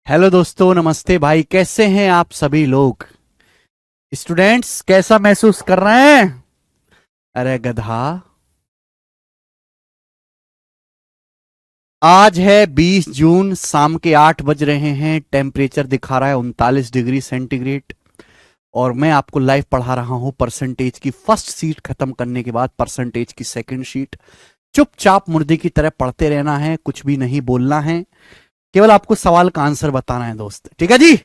Hello दोस्तों, नमस्ते भाई। कैसे हैं आप सभी लोग? स्टूडेंट्स कैसा महसूस कर रहे हैं? अरे गधा। आज है 20 जून, शाम के 8 बज रहे हैं। टेम्परेचर दिखा रहा है 39 डिग्री सेंटीग्रेड। और मैं आपको लाइव पढ़ा रहा हूं परसेंटेज की फर्स्ट शीट खत्म करने के बाद परसेंटेज की सेकंड शीट। चुपचाप मुर्दे की तरह पढ़ते रहना है, कुछ भी नहीं बोलना है, केवल आपको सवाल का आंसर बताना है दोस्त। ठीक है जी?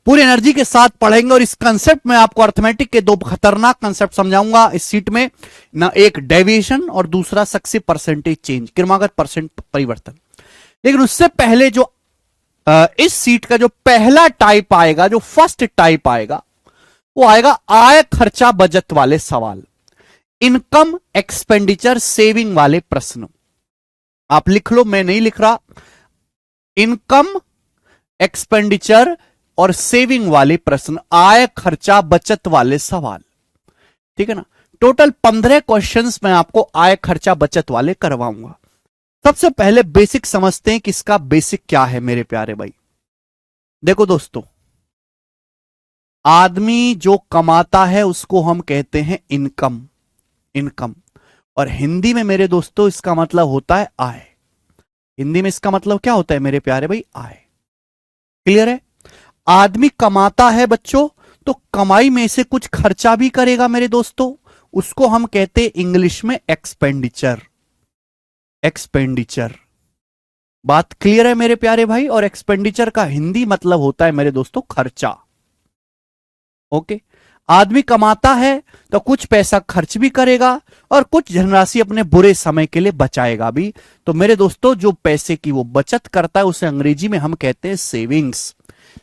पूरी एनर्जी के साथ पढ़ेंगे। और इस कंसेप्ट में आपको अर्थमेटिक के दो खतरनाक कंसेप्ट समझाऊंगा इस सीट में ना। एक डेविएशन और दूसरा सक्सेसिव परसेंटेज चेंज, क्रमागत परसेंट परिवर्तन। लेकिन उससे पहले जो इस सीट का जो पहला टाइप आएगा, जो फर्स्ट टाइप आएगा, वो आएगा आय खर्चा बजट वाले सवाल, इनकम एक्सपेंडिचर सेविंग वाले प्रश्न। आप लिख लो, मैं नहीं लिख रहा। इनकम एक्सपेंडिचर और सेविंग वाले प्रश्न, आय खर्चा बचत वाले सवाल। ठीक है ना? टोटल 15 क्वेश्चंस मैं आपको आय खर्चा बचत वाले करवाऊंगा। सबसे पहले बेसिक समझते हैं कि इसका बेसिक क्या है मेरे प्यारे भाई। देखो दोस्तों, आदमी जो कमाता है उसको हम कहते हैं इनकम। इनकम। और हिंदी में मेरे दोस्तों इसका मतलब होता है आय। हिंदी में इसका मतलब क्या होता है मेरे प्यारे भाई? आय। क्लियर है? आदमी कमाता है बच्चों, तो कमाई में से कुछ खर्चा भी करेगा मेरे दोस्तों, उसको हम कहते हैं इंग्लिश में एक्सपेंडिचर। एक्सपेंडिचर। बात क्लियर है मेरे प्यारे भाई? और एक्सपेंडिचर का हिंदी मतलब होता है मेरे दोस्तों खर्चा। ओके। आदमी कमाता है तो कुछ पैसा खर्च भी करेगा और कुछ धनराशि अपने बुरे समय के लिए बचाएगा भी। तो मेरे दोस्तों, जो पैसे की वो बचत करता है उसे अंग्रेजी में हम कहते हैं सेविंग्स।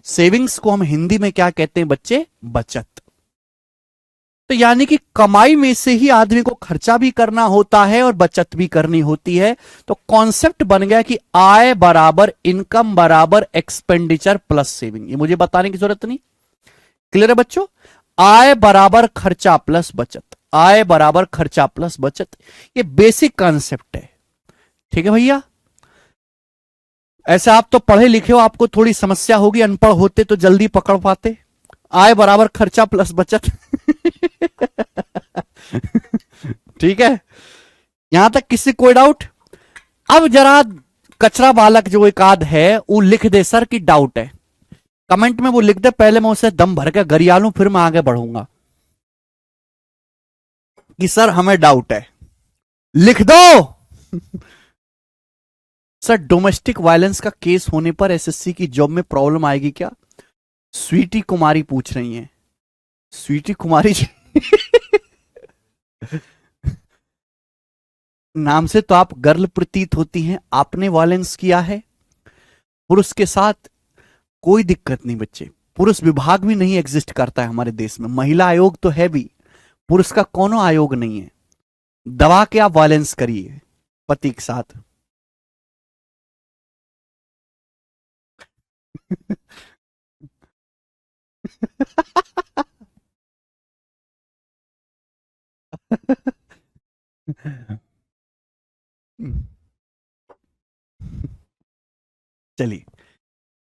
सेविंग्स को हम हिंदी में क्या कहते हैं बच्चे? बचत। तो यानी कि कमाई में से ही आदमी को खर्चा भी करना होता है और बचत भी करनी होती है। तो कॉन्सेप्ट बन गया कि आय बराबर इनकम बराबर एक्सपेंडिचर प्लस सेविंग। ये मुझे बताने की जरूरत नहीं। क्लियर है बच्चों? आय बराबर खर्चा प्लस बचत, आय बराबर खर्चा प्लस बचत। ये बेसिक कॉन्सेप्ट है। ठीक है भैया? ऐसे आप तो पढ़े लिखे हो, आपको थोड़ी समस्या होगी, अनपढ़ होते तो जल्दी पकड़ पाते। आय बराबर खर्चा प्लस बचत। ठीक है? यहां तक किसी कोई डाउट? अब जरा कचरा बालक जो एक आध है वो लिख दे सर की डाउट है। कमेंट में वो लिख दे, पहले मैं उसे दम भर के गरिया लूं, फिर मैं आगे बढ़ूंगा कि सर हमें डाउट है। लिख दो। सर डोमेस्टिक वायलेंस का केस होने पर एसएससी की जॉब में प्रॉब्लम आएगी क्या? स्वीटी कुमारी पूछ रही हैं। स्वीटी कुमारी जी। नाम से तो आप गर्ल प्रतीत होती हैं। आपने वायलेंस किया है पुरुष के साथ? कोई दिक्कत नहीं बच्चे, पुरुष विभाग भी नहीं एग्जिस्ट करता है हमारे देश में। महिला आयोग तो है भी, पुरुष का कोनो आयोग नहीं है। दबा के आप वायलेंस करिए पति के साथ। चलिए,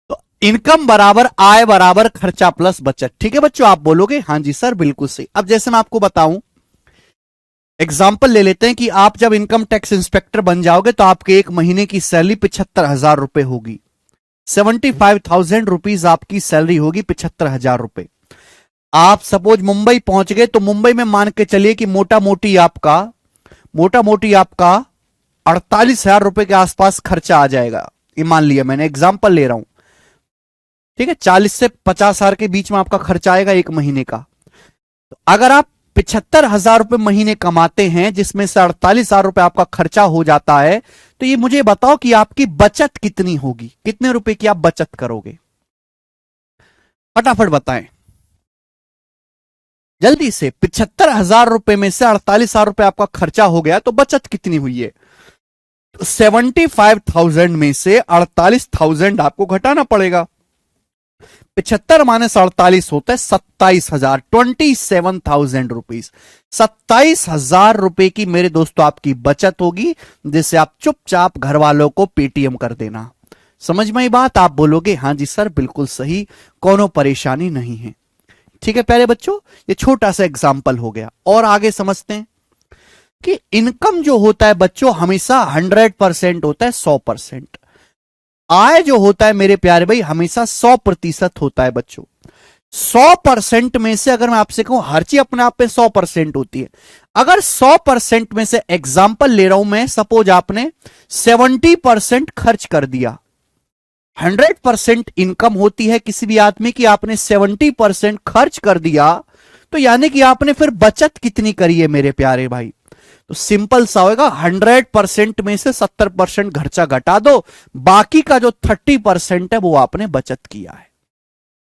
तो इनकम बराबर आय बराबर खर्चा प्लस बचत। ठीक है बच्चों? आप बोलोगे हाँ जी सर बिल्कुल सही। अब जैसे मैं आपको बताऊं, एग्जाम्पल ले लेते हैं कि आप जब इनकम टैक्स इंस्पेक्टर बन जाओगे तो आपके एक महीने की सैलरी 75,000 रुपए होगी। 75,000 रुपीज आपकी सैलरी होगी, 75,000 रुपए। आप सपोज मुंबई पहुंच गए तो मुंबई में मान के चलिए कि मोटा मोटी आपका 48,000 रुपए के आसपास खर्चा आ जाएगा। ये मान लिया, मैंने एग्जाम्पल ले रहा हूं। ठीक है? 40 से 50,000 के बीच में आपका खर्चा आएगा एक महीने का। तो अगर आप 75,000 रुपए महीने कमाते हैं, जिसमें से 48,000 रुपए आपका खर्चा हो जाता है, तो ये मुझे बताओ कि आपकी बचत कितनी होगी? कितने रुपए की आप बचत करोगे? फटाफट बताएं जल्दी से। 75,000 रुपए में से 48,000 रुपए आपका खर्चा हो गया, तो बचत कितनी हुई है? तो 75,000 में से 48,000 आपको घटाना पड़ेगा। 75 माइनस 48 होता है 27,000, 27,000 रुपीज। 27,000 रुपए की मेरे दोस्तों आपकी बचत होगी, जिसे आप चुपचाप घर वालों को पेटीएम कर देना। समझ में आई बात? आप बोलोगे हाँ जी सर बिल्कुल सही, कोनो परेशानी नहीं है। ठीक है प्यारे बच्चों, ये छोटा सा एग्जाम्पल हो गया। और आगे समझते हैं कि इनकम जो होता है बच्चों हमेशा 100% होता है, 100%। आय जो होता है मेरे प्यारे भाई हमेशा 100% होता है बच्चों। 100% में से अगर मैं आपसे कहूं, हर चीज अपने आप में 100% होती है। अगर 100% में से एग्जाम्पल ले रहा हूं मैं, सपोज आपने 70% खर्च कर दिया। 100% इनकम होती है किसी भी आदमी की, आपने 70% खर्च कर दिया, तो यानी कि आपने फिर बचत कितनी करी है मेरे प्यारे भाई? तो सिंपल सा होगा, 100% में से 70% खर्चा घटा दो, बाकी का जो 30% है वो आपने बचत किया है।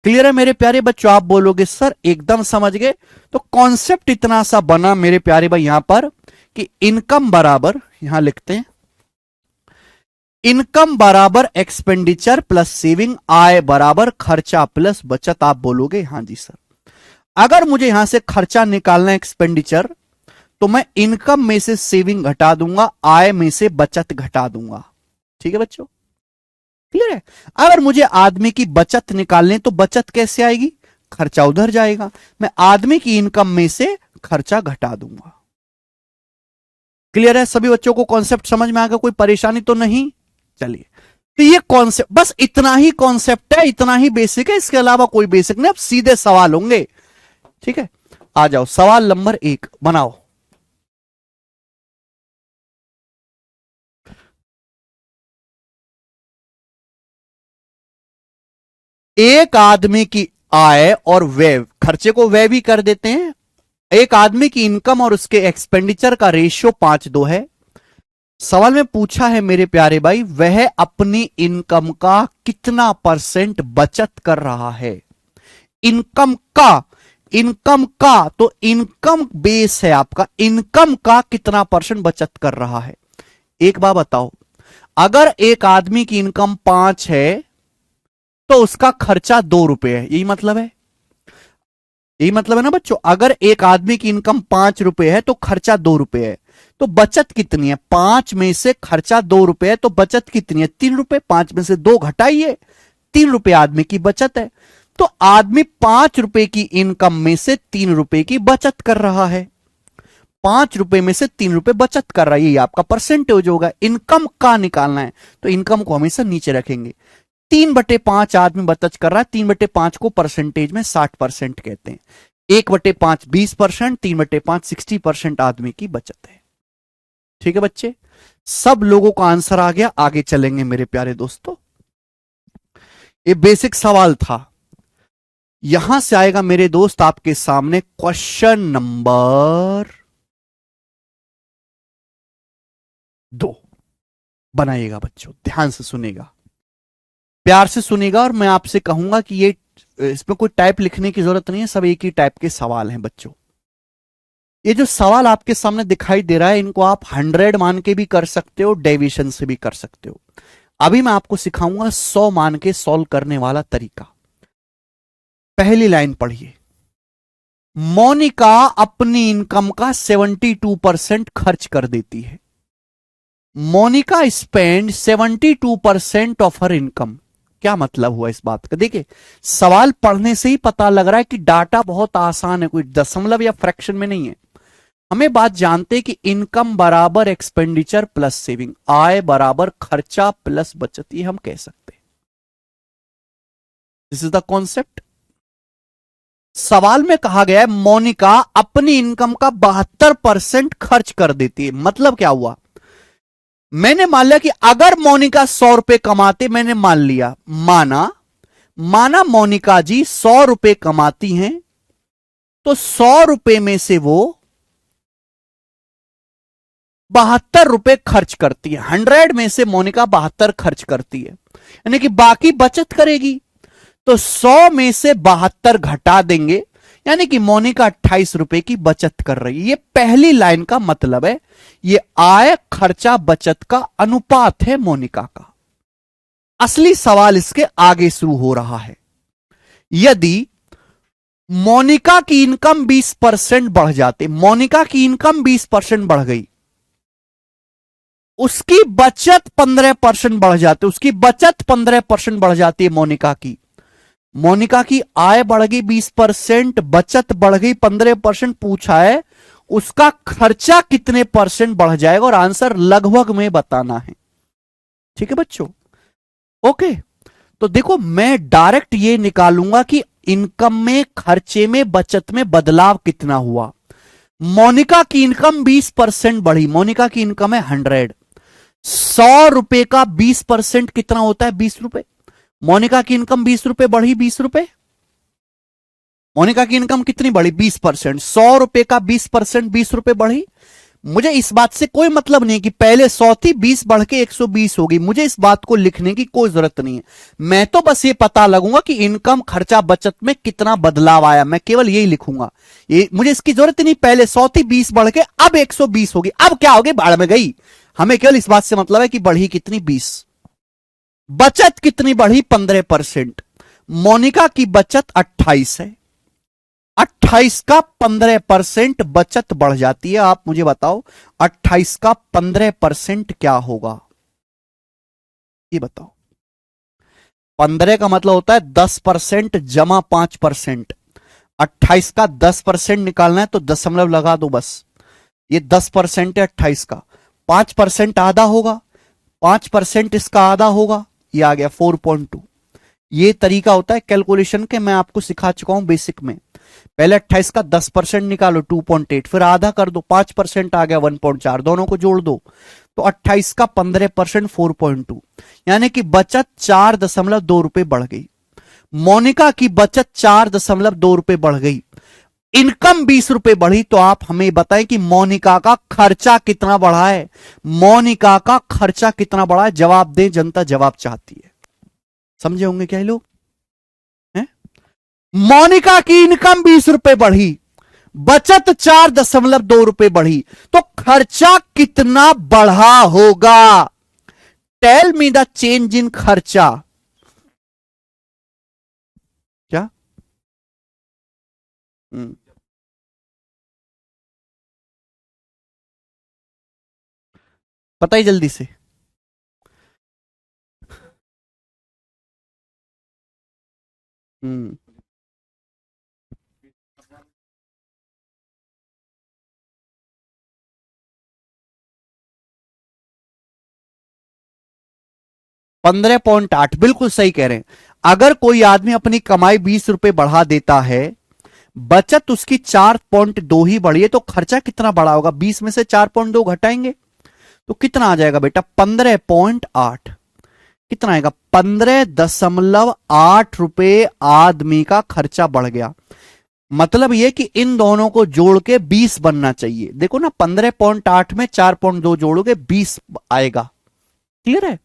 क्लियर है मेरे प्यारे बच्चों? आप बोलोगे सर एकदम समझ गए। तो कॉन्सेप्ट इतना सा बना मेरे प्यारे भाई यहां पर कि इनकम बराबर, यहां लिखते हैं इनकम बराबर एक्सपेंडिचर प्लस सेविंग, आय बराबर खर्चा प्लस बचत। आप बोलोगे हाँ जी सर। अगर मुझे यहां से खर्चा निकालना है एक्सपेंडिचर, तो मैं इनकम में से सेविंग घटा दूंगा, आय में से बचत घटा दूंगा। ठीक है बच्चों, क्लियर है? अगर मुझे आदमी की बचत निकालने, तो बचत कैसे आएगी? खर्चा उधर जाएगा, मैं आदमी की इनकम में से खर्चा घटा दूंगा। क्लियर है सभी बच्चों को? कॉन्सेप्ट समझ में आ गया? कोई परेशानी तो नहीं? चलिए, तो ये कॉन्सेप्ट, बस इतना ही कॉन्सेप्ट है, इतना ही बेसिक है, इसके अलावा कोई बेसिक नहीं। अब सीधे सवाल होंगे। ठीक है, आ जाओ, सवाल नंबर 1 बनाओ। एक आदमी की आय और व्यय, खर्चे को व्यय भी कर देते हैं। एक आदमी की इनकम और उसके एक्सपेंडिचर का रेशियो 5:2 है। सवाल में पूछा है मेरे प्यारे भाई, वह अपनी इनकम का कितना परसेंट बचत कर रहा है? इनकम का, इनकम का, तो इनकम बेस है आपका, इनकम का कितना परसेंट बचत कर रहा है? एक बात बताओ, अगर एक आदमी की इनकम 5 है तो उसका खर्चा 2 रुपए है, यही मतलब है? यही मतलब है ना बच्चों? अगर एक आदमी की इनकम 5 रुपए है तो खर्चा 2 रुपए है, तो बचत कितनी है? 5 में से खर्चा 2 रुपए है तो बचत कितनी है? 3 रुपए। 5 में से 2 घटाइए, 3 रुपए आदमी की बचत है। तो आदमी 5 रुपए की इनकम में से 3 रुपए की बचत कर रहा है। 5 रुपए में से 3 रुपए बचत कर रहा है, ये आपका परसेंटेज होगा। इनकम का निकालना है तो इनकम को हमेशा नीचे रखेंगे। 3/5 आदमी बचत कर रहा है, 3/5 को परसेंटेज में 60% कहते हैं। 1/5 20%, 3/5 60% आदमी की बचत है। ठीक है बच्चे, सब लोगों का आंसर आ गया? आगे चलेंगे मेरे प्यारे दोस्तों। ये बेसिक सवाल था। यहां से आएगा मेरे दोस्त आपके सामने क्वेश्चन नंबर 2। बनाइएगा बच्चों, ध्यान से सुनेगा, प्यार से सुनेगा, और मैं आपसे कहूंगा कि ये, इसमें कोई टाइप लिखने की जरूरत नहीं है, सब एक ही टाइप के सवाल हैं बच्चों। ये जो सवाल आपके सामने दिखाई दे रहा है, इनको आप 100 मान के भी कर सकते हो, डेविएशन से भी कर सकते हो। अभी मैं आपको सिखाऊंगा 100 मान के सॉल्व करने वाला तरीका। पहली लाइन पढ़िए, मोनिका अपनी इनकम का 72% खर्च कर देती है। Monika spend 72% of her income. क्या मतलब हुआ इस बात का? देखिए, सवाल पढ़ने से ही पता लग रहा है कि डाटा बहुत आसान है, कोई दशमलव या फ्रैक्शन में नहीं है। हमें बात जानते हैं कि इनकम बराबर एक्सपेंडिचर प्लस सेविंग, आय बराबर खर्चा प्लस बचत, ये हम कह सकते हैं। This is the concept. सवाल में कहा गया है मोनिका अपनी इनकम का 72% खर्च कर देती है। मतलब क्या हुआ? मैंने मान लिया कि अगर मोनिका 100 रुपए कमाते, मैंने मान लिया, माना मोनिका जी 100 रुपए कमाती हैं, तो 100 रुपए में से वो 72 रुपए खर्च करती है। 100 में से मोनिका 72 खर्च करती है, यानी कि बाकी बचत करेगी। तो 100 में से 72 घटा देंगे, यानी कि मोनिका 28 रुपए की बचत कर रही है। ये पहली लाइन का मतलब है, ये आय खर्चा बचत का अनुपात है मोनिका का। असली सवाल इसके आगे शुरू हो रहा है। यदि मोनिका की इनकम 20% बढ़ जाते, मोनिका की इनकम 20% बढ़ गई, उसकी बचत 15% बढ़ जाती है, उसकी बचत 15% बढ़ जाती है। मोनिका की आय बढ़ गई 20%, बचत बढ़ गई 15%। पूछा है उसका खर्चा कितने परसेंट बढ़ जाएगा और आंसर लगभग में बताना है। ठीक है बच्चों, ओके। तो देखो मैं डायरेक्ट ये निकालूंगा कि इनकम में, खर्चे में, बचत में बदलाव कितना हुआ। मोनिका की इनकम 20% बढ़ी, मोनिका की इनकम है 100। 100 रुपए का 20% कितना होता है? 20 रुपए। मोनिका की इनकम 20 रुपए बढ़ी, 20 रुपए। मोनिका की इनकम कितनी बढ़ी? 20%। 100 रुपए का 20%, 20 रुपए बढ़ी। मुझे इस बात से कोई मतलब नहीं कि पहले 100 थी, 20 बढ़ के 120 होगी। मुझे इस बात को लिखने की कोई जरूरत नहीं है। मैं तो बस ये पता लगूंगा कि इनकम, खर्चा, बचत में कितना बदलाव आया, मैं केवल यही लिखूंगा। ये मुझे इसकी जरूरत नहीं पहले 100 थी, 20 बढ़ के अब 120 होगी, अब क्या होगी? भाड़ में गई। हमें केवल इस बात से मतलब है कि बढ़ी कितनी? 20। बचत कितनी बढ़ी? 15%। मोनिका की बचत 28 है। 28 का 15% बचत बढ़ जाती है। आप मुझे बताओ 28 का 15% क्या होगा? ये बताओ। 15 का मतलब होता है 10% जमा 5%। 28 का 10% निकालना है तो दशमलव लगा दो बस। ये 10% है 28 का। 5% आधा होगा, 5% इसका आधा होगा, ये आ गया 4.2। ये तरीका होता है कैलकुलेशन के, मैं आपको सिखा चुका हूं बेसिक में। पहले 28 का 10% निकालो 2.8, फिर आधा कर दो, 5% आ गया 1.4, दोनों को जोड़ दो तो 28 का 15% 4.2, यानी कि बचत 4.2 रुपए बढ़ गई। मोनिका की बचत 4.2 रुपए बढ़ गई। इनकम 20 रुपए बढ़ी। तो आप हमें बताएं कि मोनिका का खर्चा कितना बढ़ा है? मोनिका का खर्चा कितना बढ़ा है? जवाब दें, जनता जवाब चाहती है। समझे होंगे क्या ये लोग? हैं? मोनिका की इनकम 20 रुपए बढ़ी, बचत 4.2 रुपए बढ़ी, तो खर्चा कितना बढ़ा होगा? Tell me the change in खर्चा। क्या? हम्म, बताइए जल्दी से। 15.8 बिल्कुल सही कह रहे हैं। अगर कोई आदमी अपनी कमाई 20 रुपए बढ़ा देता है, बचत उसकी 4.2 ही बढ़ी है, तो खर्चा कितना बढ़ा होगा? 20 में से 4.2 घटाएंगे तो कितना आ जाएगा बेटा? 15.8। कितना आएगा? 15.8 रुपए आदमी का खर्चा बढ़ गया। मतलब यह कि इन दोनों को जोड़ के 20 बनना चाहिए। देखो ना, 15.8 में 4.2 जोड़ोगे 20 आएगा। क्लियर है?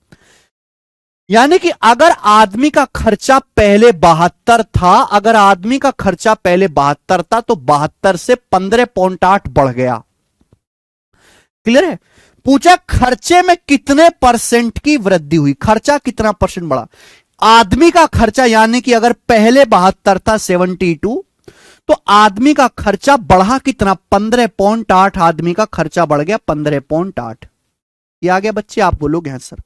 यानी कि अगर आदमी का खर्चा पहले 72 था, अगर आदमी का खर्चा पहले 72 था तो 72 से 15.8 बढ़ गया। क्लियर है? पूछा खर्चे में कितने परसेंट की वृद्धि हुई, खर्चा कितना परसेंट बढ़ा। आदमी का खर्चा, यानी कि अगर पहले 72 था 72, तो आदमी का खर्चा बढ़ा कितना? 15.8। आदमी का खर्चा बढ़ गया 15.8। ये आ गया बच्चे? आप बोलोगे हाँ सर।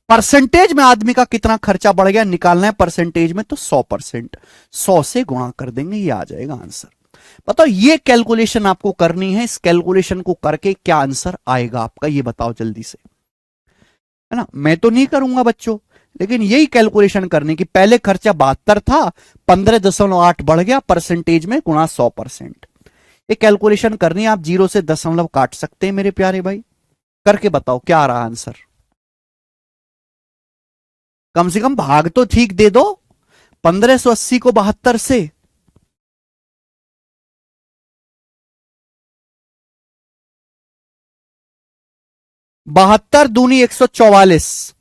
परसेंटेज में आदमी का कितना खर्चा बढ़ गया निकालना है परसेंटेज में, तो 100%। 100 से गुणा कर देंगे, ये आ जाएगा आंसर। बताओ ये कैलकुलेशन आपको करनी है, इस कैलकुलेशन को करके क्या आंसर आएगा आपका, ये बताओ जल्दी से, है ना? मैं तो नहीं करूंगा बच्चों, लेकिन यही कैलकुलेशन करने की। पहले खर्चा 72 था, 15.8 बढ़ गया, परसेंटेज में गुणा 100%। ये कैलकुलेशन करनी है। आप 0 से दशमलव काट सकते हैं मेरे प्यारे भाई। करके बताओ क्या आ रहा आंसर। कम से कम भाग तो ठीक दे दो 1580 को 72 से। 72 दूनी 144,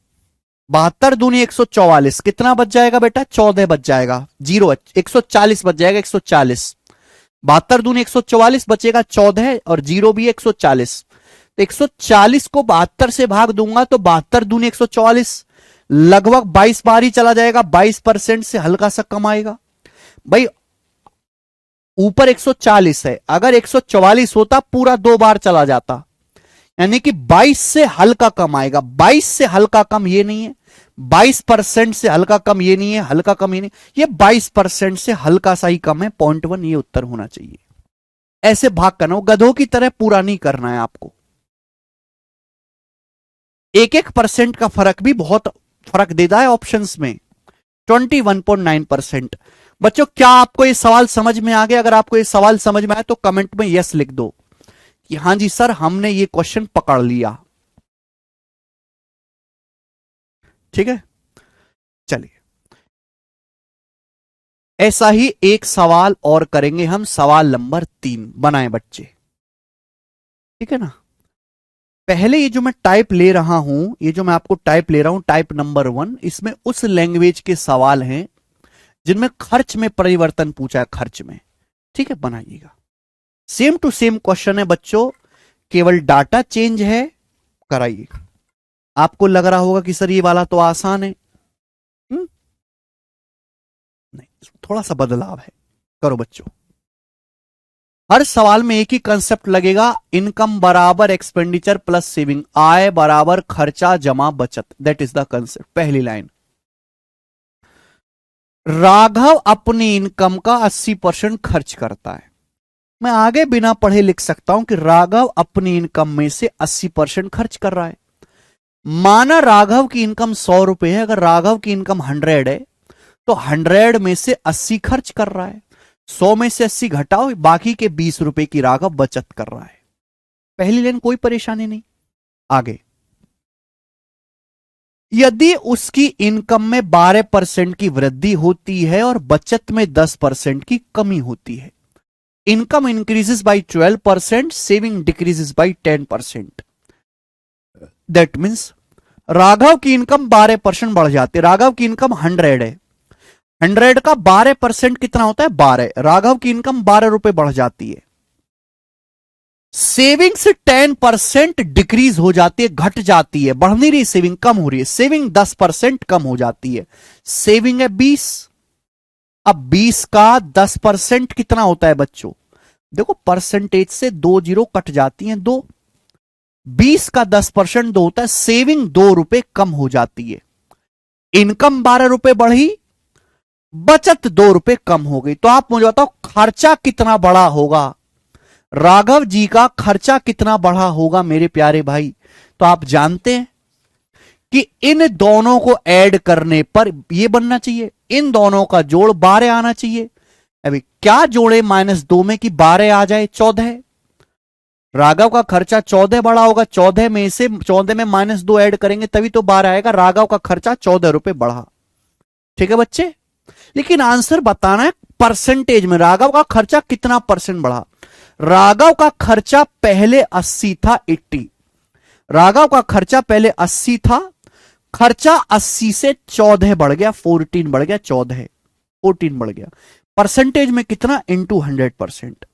72 दूनी 144, कितना बच जाएगा बेटा? 14 बच जाएगा। 140 बच जाएगा, 140। 72 दूनी 144 बचेगा 14 और 0 भी 140। तो 140 को 72 से भाग दूंगा तो 72 दूनी 144, लगभग 22 बार ही चला जाएगा। 22% से हल्का सा कम आएगा भाई। ऊपर 140 है, अगर 144 होता पूरा 2 बार चला जाता। यानी कि 22 से हल्का कम आएगा। 22 से हल्का कम ये नहीं है, 22% से हल्का कम ये नहीं है, हल्का कम ये नहीं, ये 22% से हल्का सा ही कम है। 0.1 ये उत्तर होना चाहिए। ऐसे भाग करना हो, गधों की तरह पूरा नहीं करना है आपको। एक एक परसेंट का फर्क भी बहुत फर्क देता है ऑप्शंस में। 21.9%। बच्चों क्या आपको ये सवाल समझ में आ गया? अगर आपको ये सवाल समझ में आया तो कमेंट में यस लिख दो कि हां जी सर हमने ये क्वेश्चन पकड़ लिया। ठीक है, चलिए ऐसा ही एक सवाल और करेंगे हम। सवाल नंबर 3 बनाए बच्चे, ठीक है ना। पहले ये जो मैं टाइप ले रहा हूं, ये जो मैं आपको टाइप ले रहा हूं, टाइप नंबर 1, इसमें उस लैंग्वेज के सवाल हैं जिनमें खर्च में परिवर्तन पूछा है, खर्च में। ठीक है, बनाइएगा। सेम टू सेम क्वेश्चन है बच्चों, केवल डाटा चेंज है। कराइए। आपको लग रहा होगा कि सर ये वाला तो आसान है। नहीं, थोड़ा सा बदलाव है। करो बच्चों। हर सवाल में एक ही कंसेप्ट लगेगा, इनकम बराबर एक्सपेंडिचर प्लस सेविंग, आय बराबर खर्चा जमा बचत। That is the concept. पहली लाइन, राघव अपनी इनकम का 80% खर्च करता है। मैं आगे बिना पढ़े लिख सकता हूं कि राघव अपनी इनकम में से 80% खर्च कर रहा है। माना राघव की इनकम 100 रुपए है, अगर राघव की इनकम 100 है तो 100 में से 80 खर्च कर रहा है। 100 में से 80 घटाओ, बाकी के 20 रुपए की राघव बचत कर रहा है। पहली लाइन कोई परेशानी नहीं। आगे, यदि उसकी इनकम में 12% की वृद्धि होती है और बचत में 10% की कमी होती है, income increases by 12%, saving decreases by 10%। That means Raghav की इनकम 12% बढ़ जाती है। राघव की इनकम 100 है, 100 का 12% कितना होता है? 12। राघव की इनकम 12 रुपए बढ़ जाती है। सेविंग से 10% डिक्रीज हो जाती है, घट जाती है, बढ़ नहीं रही सेविंग, कम हो रही है। सेविंग 10% कम हो जाती है। सेविंग है 20। अब 20 का 10% कितना होता है बच्चों? देखो परसेंटेज से 2 जीरो कट जाती हैं, 2। 20 का 10% 2 होता है, सेविंग 2 रुपए कम हो जाती है। इनकम 12 रुपए बढ़ी, बचत 2 रुपए कम हो गई। तो आप मुझे बताओ खर्चा कितना बड़ा होगा? राघव जी का खर्चा कितना बढ़ा होगा मेरे प्यारे भाई? तो आप जानते हैं कि इन दोनों को ऐड करने पर यह बनना चाहिए, इन दोनों का जोड़ 12 आना चाहिए। अभी क्या जोड़े -2 में कि 12 आ जाए? 14। राघव का खर्चा 14 बढ़ा होगा, 14 में से 14 में -2 ऐड करेंगे तभी तो 12 आएगा। राघव का खर्चा 14 रुपए बढ़ा। ठीक है बच्चे, लेकिन आंसर बताना है परसेंटेज में, राघव का खर्चा कितना परसेंट बढ़ा। राघव का खर्चा पहले 80 था, 80। राघव का खर्चा पहले 80 था, खर्चा 80 से 14 बढ़ गया, 14 बढ़ गया, 14 14 बढ़ गया। परसेंटेज में कितना? इनटू 100%।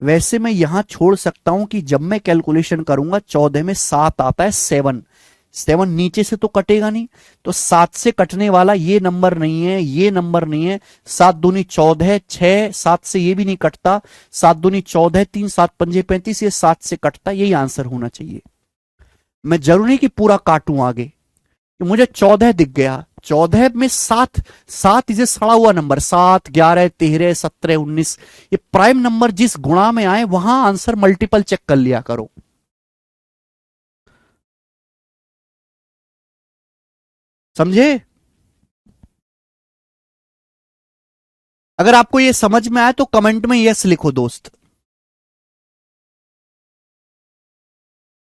वैसे मैं यहां छोड़ सकता हूं कि जब मैं कैलकुलेशन करूंगा 14 में 7 आता है, 7। 7 नीचे से तो कटेगा नहीं, तो 7 से कटने वाला ये नंबर नहीं है, ये नंबर नहीं है। 7 दूनी 14, 6, 7 से ये भी नहीं कटता। 7 दूनी 14, 3 7 पंजे 35, ये 7 से कटता। यही आंसर होना चाहिए। मैं जरूरी नहीं कि पूरा काटूं आगे, कि मुझे 14 दिख गया, 14 में 7, 7 इसे सड़ा हुआ नंबर, 7 11 13 17 19, ये प्राइम नंबर जिस गुणा में आए वहां आंसर मल्टीपल चेक कर लिया करो। समझे? अगर आपको ये समझ में आए तो कमेंट में यस लिखो दोस्त।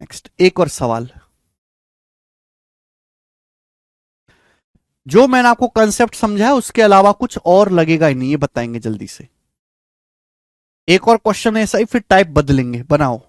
नेक्स्ट एक और सवाल, जो मैंने आपको कंसेप्ट समझाया उसके अलावा कुछ और लगेगा ही नहीं, ये बताएंगे जल्दी से। एक और क्वेश्चन ऐसा ही, फिर टाइप बदलेंगे। बनाओ।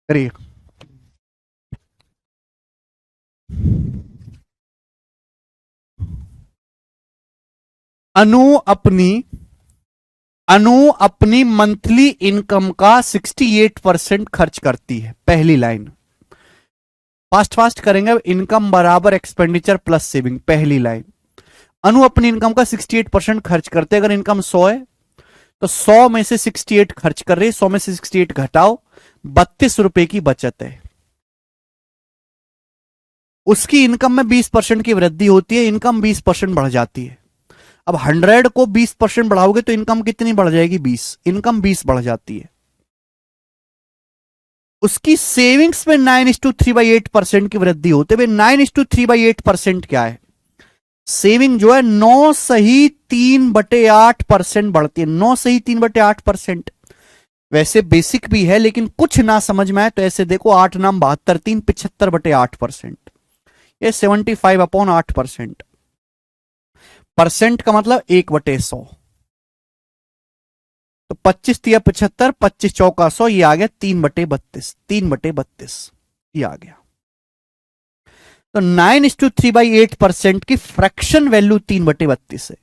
करिए। अनु अपनी अनु अपनी मंथली इनकम का 68% खर्च करती है। पहली लाइन, फास्ट फास्ट करेंगे। इनकम बराबर एक्सपेंडिचर प्लस सेविंग। पहली लाइन, अनु अपनी इनकम का 68% खर्च करते हैं। अगर इनकम 100 है तो 100 में से 68 खर्च कर रहे हैं, 100 में से 68 घटाओ, 32 रुपए की बचत है। उसकी इनकम में 20% की वृद्धि होती है, इनकम 20% बढ़ जाती है। अब 100 को 20% बढ़ाओगे तो इनकम कितनी बढ़ जाएगी? 20। इनकम 20 बढ़ जाती है। उसकी सेविंग्स में 9:3/8% की वृद्धि होते हुए 9:3/8% क्या है? सेविंग जो है 9 सही 3/8% बढ़ती है। 9 सही 3/8%। वैसे बेसिक भी है, लेकिन कुछ ना समझ में आए तो ऐसे देखो, 8 नाम 72, 3 75/8%। ये 75/8%। परसेंट का मतलब 1/100। तो 25 तिया 75, 25 चौका 100, ये आ गया 3/32। 3/32 ये आ गया। तो 9:3/8% की फ्रैक्शन वैल्यू 3/32 है।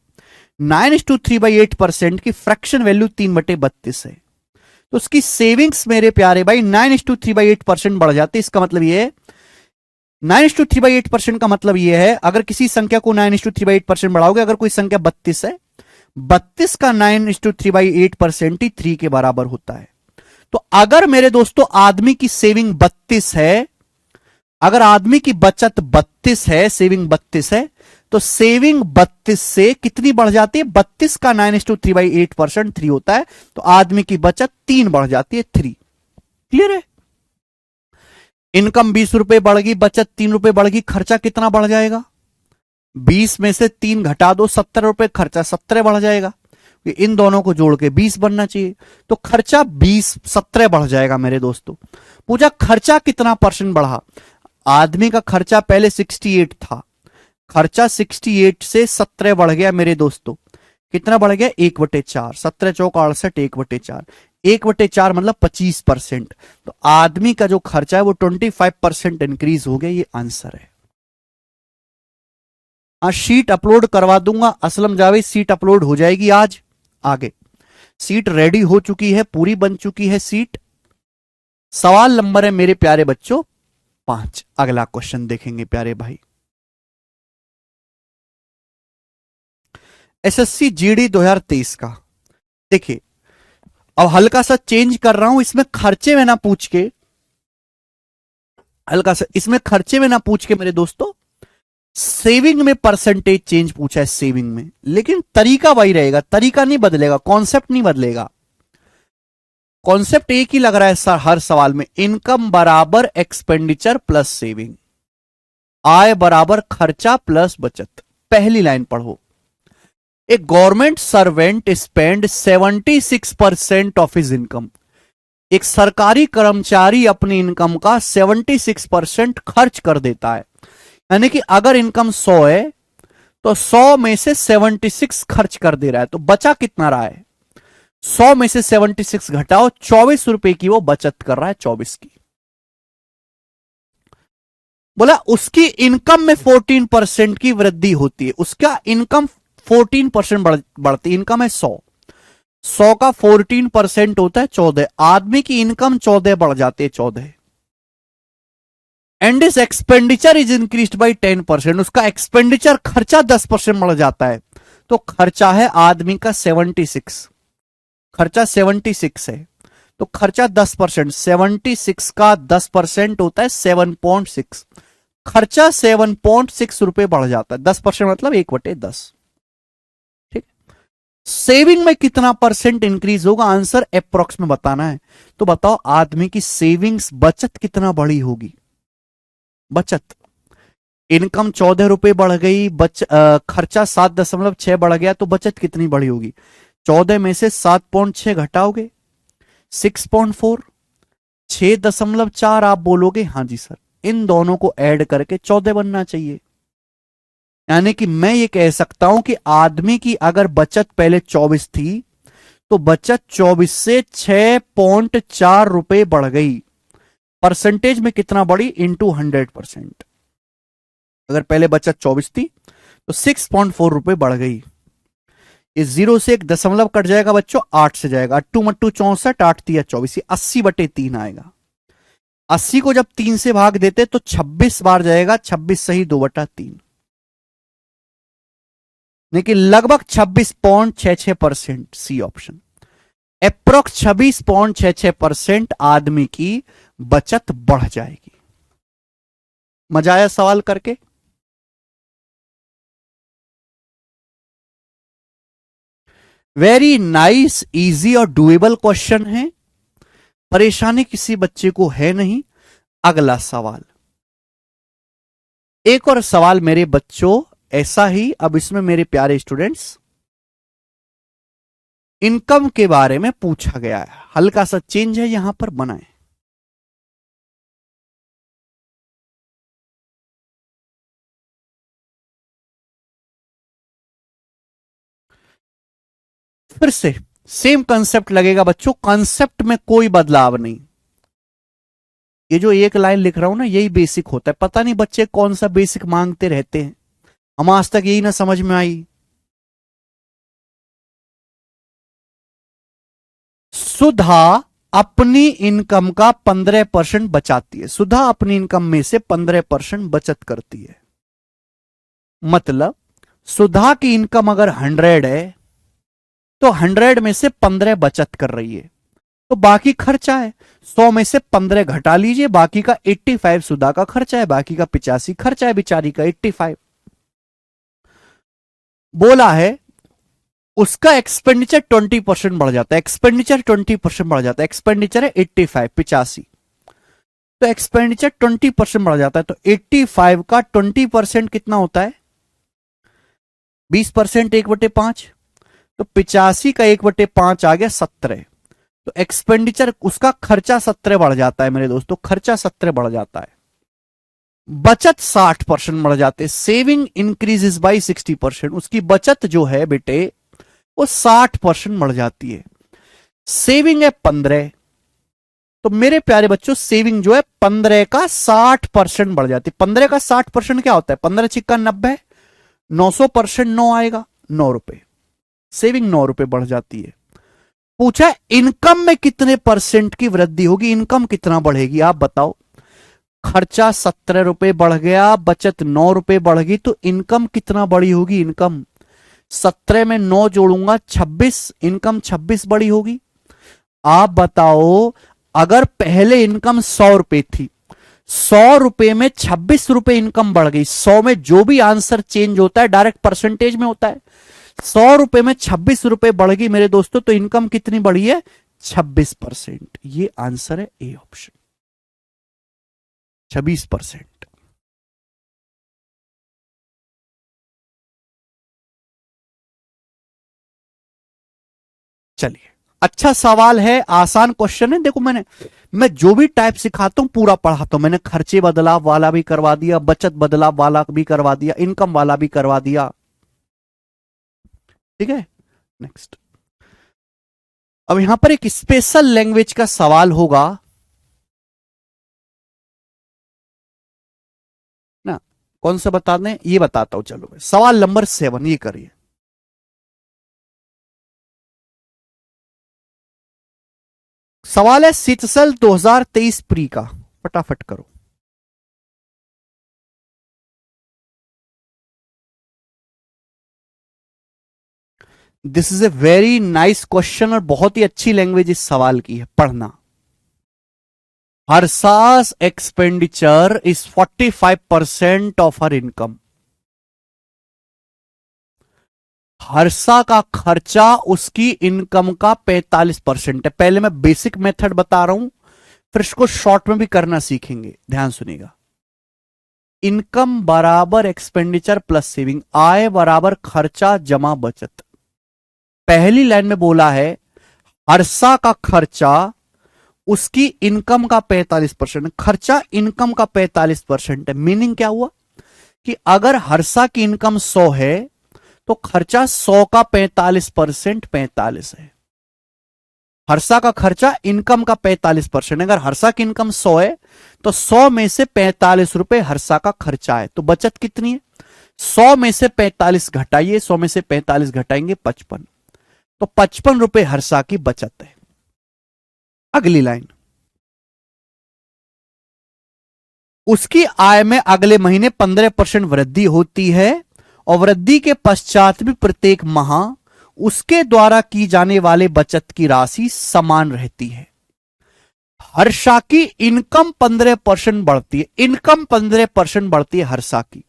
9:3/8% की फ्रैक्शन वैल्यू 3/32 है। तो उसकी सेविंग्स मेरे प्यारे भाई 9:3/8% बढ़ जाती है। इसका मतलब ये है, 9:3/8% का मतलब ये है, अगर किसी संख्या को 9:3/8% बढ़ाओगे, अगर कोई संख्या 32 है, 32 का 9:3/8% ही 3 के बराबर होता है। तो अगर मेरे दोस्तों आदमी की सेविंग 32 है, अगर आदमी की बचत 32 है, सेविंग 32 है, तो सेविंग 32 से कितनी बढ़ जाती है? 32 का 9:3/8% 3 होता है। तो आदमी की बचत 3 बढ़ जाती है, 3। क्लियर है? इनकम 20 रुपए बढ़ गई, बचत 3 रुपए बढ़ गई, खर्चा कितना बढ़ जाएगा? 20 में से 3 घटा दो, 70 रुपए, खर्चा 17 बढ़ जाएगा। इन दोनों को जोड़ के 20 बनना चाहिए। तो खर्चा 17 बढ़ जाएगा मेरे दोस्तों। पूछा खर्चा कितना परसेंट बढ़ा? आदमी का खर्चा पहले 68 था, खर्चा 68 से 17 बढ़ गया मेरे दोस्तों। कितना बढ़ गया? 1/4। 17 चौका 68, 1/4। 1/4 मतलब 25%। तो आदमी का जो खर्चा है वो 25% इंक्रीज हो गया। ये आंसर है। आज शीट अपलोड करवा दूंगा, असलम जावेद, सीट अपलोड हो जाएगी आज। आगे सीट रेडी हो चुकी है, पूरी बन चुकी है सीट। सवाल नंबर है मेरे प्यारे बच्चों 5। अगला क्वेश्चन देखेंगे प्यारे भाई। एसएससी जीडी 2023 का। देखिए, अब हल्का सा चेंज कर रहा हूं, इसमें खर्चे में ना पूछ के, हल्का सा इसमें खर्चे में ना पूछ के मेरे दोस्तों, सेविंग में परसेंटेज चेंज पूछा है। सेविंग में, लेकिन तरीका वही रहेगा, तरीका नहीं बदलेगा, कॉन्सेप्ट नहीं बदलेगा। कॉन्सेप्ट एक ही लग रहा है सर हर सवाल में। इनकम बराबर एक्सपेंडिचर प्लस सेविंग, आय बराबर खर्चा प्लस बचत। पहली लाइन पढ़ो। A government servant spend 76% of his income. एक सरकारी कर्मचारी अपनी इनकम का 76% खर्च कर देता है। यानी कि अगर इनकम 100 है तो 100 में से 76 खर्च कर दे रहा है। तो बचा कितना रहा है? 100 में से 76 घटाओ, 24 रुपए की वो बचत कर रहा है। 24 की। बोला उसकी इनकम में 14% की वृद्धि होती है। उसका इनकम 14% बढ़ती। इनकम है 100, 100 का 14% होता है 14। आदमी की इनकम 14 बढ़ जाती है, 14। एंड इस एक्सपेंडिचर इज इंक्रीज बाई 10%। उसका एक्सपेंडिचर खर्चा 10% बढ़ जाता है। तो खर्चा है आदमी का 76, खर्चा 76 है। तो खर्चा 10%, 76 का 10% होता है 7.6। खर्चा 7.6 रुपए बढ़ जाता है। 10% मतलब 1/10। ठीक। सेविंग में कितना परसेंट इंक्रीज होगा? आंसर अप्रोक्स में बताना है। तो बताओ आदमी की सेविंग्स, बचत कितना बढ़ी होगी? बचत, इनकम 14 रुपए बढ़ गई, खर्चा 7.6 बढ़ गया, तो बचत कितनी बढ़ी होगी? 14 में से 7.6 घटाओगे 6.4, 6.4 आप बोलोगे हाँ जी सर। इन दोनों को ऐड करके 14 बनना चाहिए। यानी कि मैं ये कह सकता हूं कि आदमी की अगर बचत पहले 24 थी तो बचत 24 से 6.4 रुपए बढ़ गई। परसेंटेज में कितना बढ़ी, इंटू 100%। अगर पहले बचत 24 थी तो 6.4 रुपए बढ़ गई। इस जीरो से एक दशमलव कट जाएगा बच्चों, 8 से जाएगा, अट्टू मट्टू 64, 8 तिया 24, 80/3 आएगा। 80 को जब 3 से भाग देते तो 26 बार जाएगा, 26 सही 2/3, लेकिन लगभग 26.66%, सी ऑप्शन। अप्रोक्स 26.66% आदमी की बचत बढ़ जाएगी। मजा आया सवाल करके? वेरी नाइस, इजी और डुएबल क्वेश्चन है। परेशानी किसी बच्चे को है नहीं। अगला सवाल, एक और सवाल मेरे बच्चों ऐसा ही, अब इसमें मेरे प्यारे स्टूडेंट्स इनकम के बारे में पूछा गया है, हल्का सा चेंज है यहां पर, बनाए। फिर से सेम कंसेप्ट लगेगा बच्चों, कंसेप्ट में कोई बदलाव नहीं। ये जो एक लाइन लिख रहा हूं ना, यही बेसिक होता है। पता नहीं बच्चे कौन सा बेसिक मांगते रहते हैं, हम आज तक यही ना समझ में आई। सुधा अपनी इनकम का 15% बचाती है। सुधा अपनी इनकम में से 15% बचत करती है। मतलब सुधा की इनकम अगर 100 है तो 100 में से 15 बचत कर रही है, तो बाकी खर्चा है। 100 में से 15 घटा लीजिए, बाकी का 85 सुधा का खर्चा है, बाकी का 85 खर्चा है बेचारी का, 85। बोला है उसका एक्सपेंडिचर 20% बढ़ जाता है, एक्सपेंडिचर 20% बढ़ जाता है, एक्सपेंडिचर है 85 तो एक्सपेंडिचर 20% बढ़ जाता है। तो 85 का 20% कितना होता है, 20%, 1/5, तो 85 का 1/5 आ गया 17। तो एक्सपेंडिचर, उसका खर्चा 17 बढ़ जाता है मेरे दोस्तों, खर्चा 17 बढ़ जाता है। बचत 60% बढ़ जाते, सेविंग इंक्रीजेस बाई 60%, उसकी बचत जो है बेटे वो 60% बढ़ जाती है। सेविंग है 15, तो मेरे प्यारे बच्चों सेविंग जो है 15 का 60% बढ़ जाती है। 15 का 60% क्या होता है, 15 छिक्का 90, 900%, 9 आएगा, 9 रुपए। सेविंग 9 रुपए बढ़ जाती है। पूछा इनकम में कितने परसेंट की वृद्धि होगी, इनकम कितना बढ़ेगी, आप बताओ। खर्चा 17 रुपए बढ़ गया, बचत 9 रुपए बढ़ गई, तो इनकम कितना बड़ी होगी, इनकम 17 में 9 जोड़ूंगा 26, इनकम 26 बड़ी होगी। आप बताओ अगर पहले इनकम 100 रुपए थी, 100 रुपए में 26 रुपए इनकम बढ़ गई। 100 में जो भी आंसर चेंज होता है डायरेक्ट परसेंटेज में होता है। 100 रुपए में 26 रुपए बढ़ गई मेरे दोस्तों, तो इनकम कितनी बढ़ी है, 26%। ये आंसर है ए ऑप्शन, 26%। चलिए, अच्छा सवाल है, आसान क्वेश्चन है। देखो मैं जो भी टाइप सिखाता हूं पूरा पढ़ाता हूं। मैंने खर्चे बदलाव वाला भी करवा दिया, बचत बदलाव वाला भी करवा दिया, इनकम वाला भी करवा दिया, ठीक है। नेक्स्ट, अब यहां पर एक स्पेशल लैंग्वेज का सवाल होगा ना, कौन सा बता दें, ये बताता हूं। चलो सवाल नंबर 7, ये करिए। सवाल है सीटसेल 2023 प्री का, फटाफट करो। This is a very nice question और बहुत ही अच्छी लैंग्वेज इस सवाल की है, पढ़ना। Harsha's expenditure is 45% of her income. Harsha का खर्चा उसकी इनकम का 45% है। पहले मैं बेसिक मेथड बता रहा हूं, फिर इसको शॉर्ट में भी करना सीखेंगे, ध्यान सुनिएगा। इनकम बराबर एक्सपेंडिचर प्लस सेविंग, आय बराबर खर्चा जमा बचत। पहली लाइन में बोला है हर्षा का खर्चा उसकी इनकम का 45%, खर्चा इनकम का 45% है। मीनिंग क्या हुआ कि अगर हर्षा की इनकम 100 है तो खर्चा 100 का 45% 45 है। हर्षा का खर्चा इनकम का 45%। अगर हर्षा की इनकम 100 है तो 100 में से 45 रुपए हर्षा का खर्चा है, तो बचत कितनी है? 100 में से 45 घटाइए, 100 में से 45 घटाएंगे 55, तो 55 रुपए हर्षा की बचत है। अगली लाइन, उसकी आय में अगले महीने 15% वृद्धि होती है और वृद्धि के पश्चात भी प्रत्येक माह उसके द्वारा की जाने वाले बचत की राशि समान रहती है। हर्षा की इनकम 15% बढ़ती है, इनकम 15% बढ़ती है हर्षा की।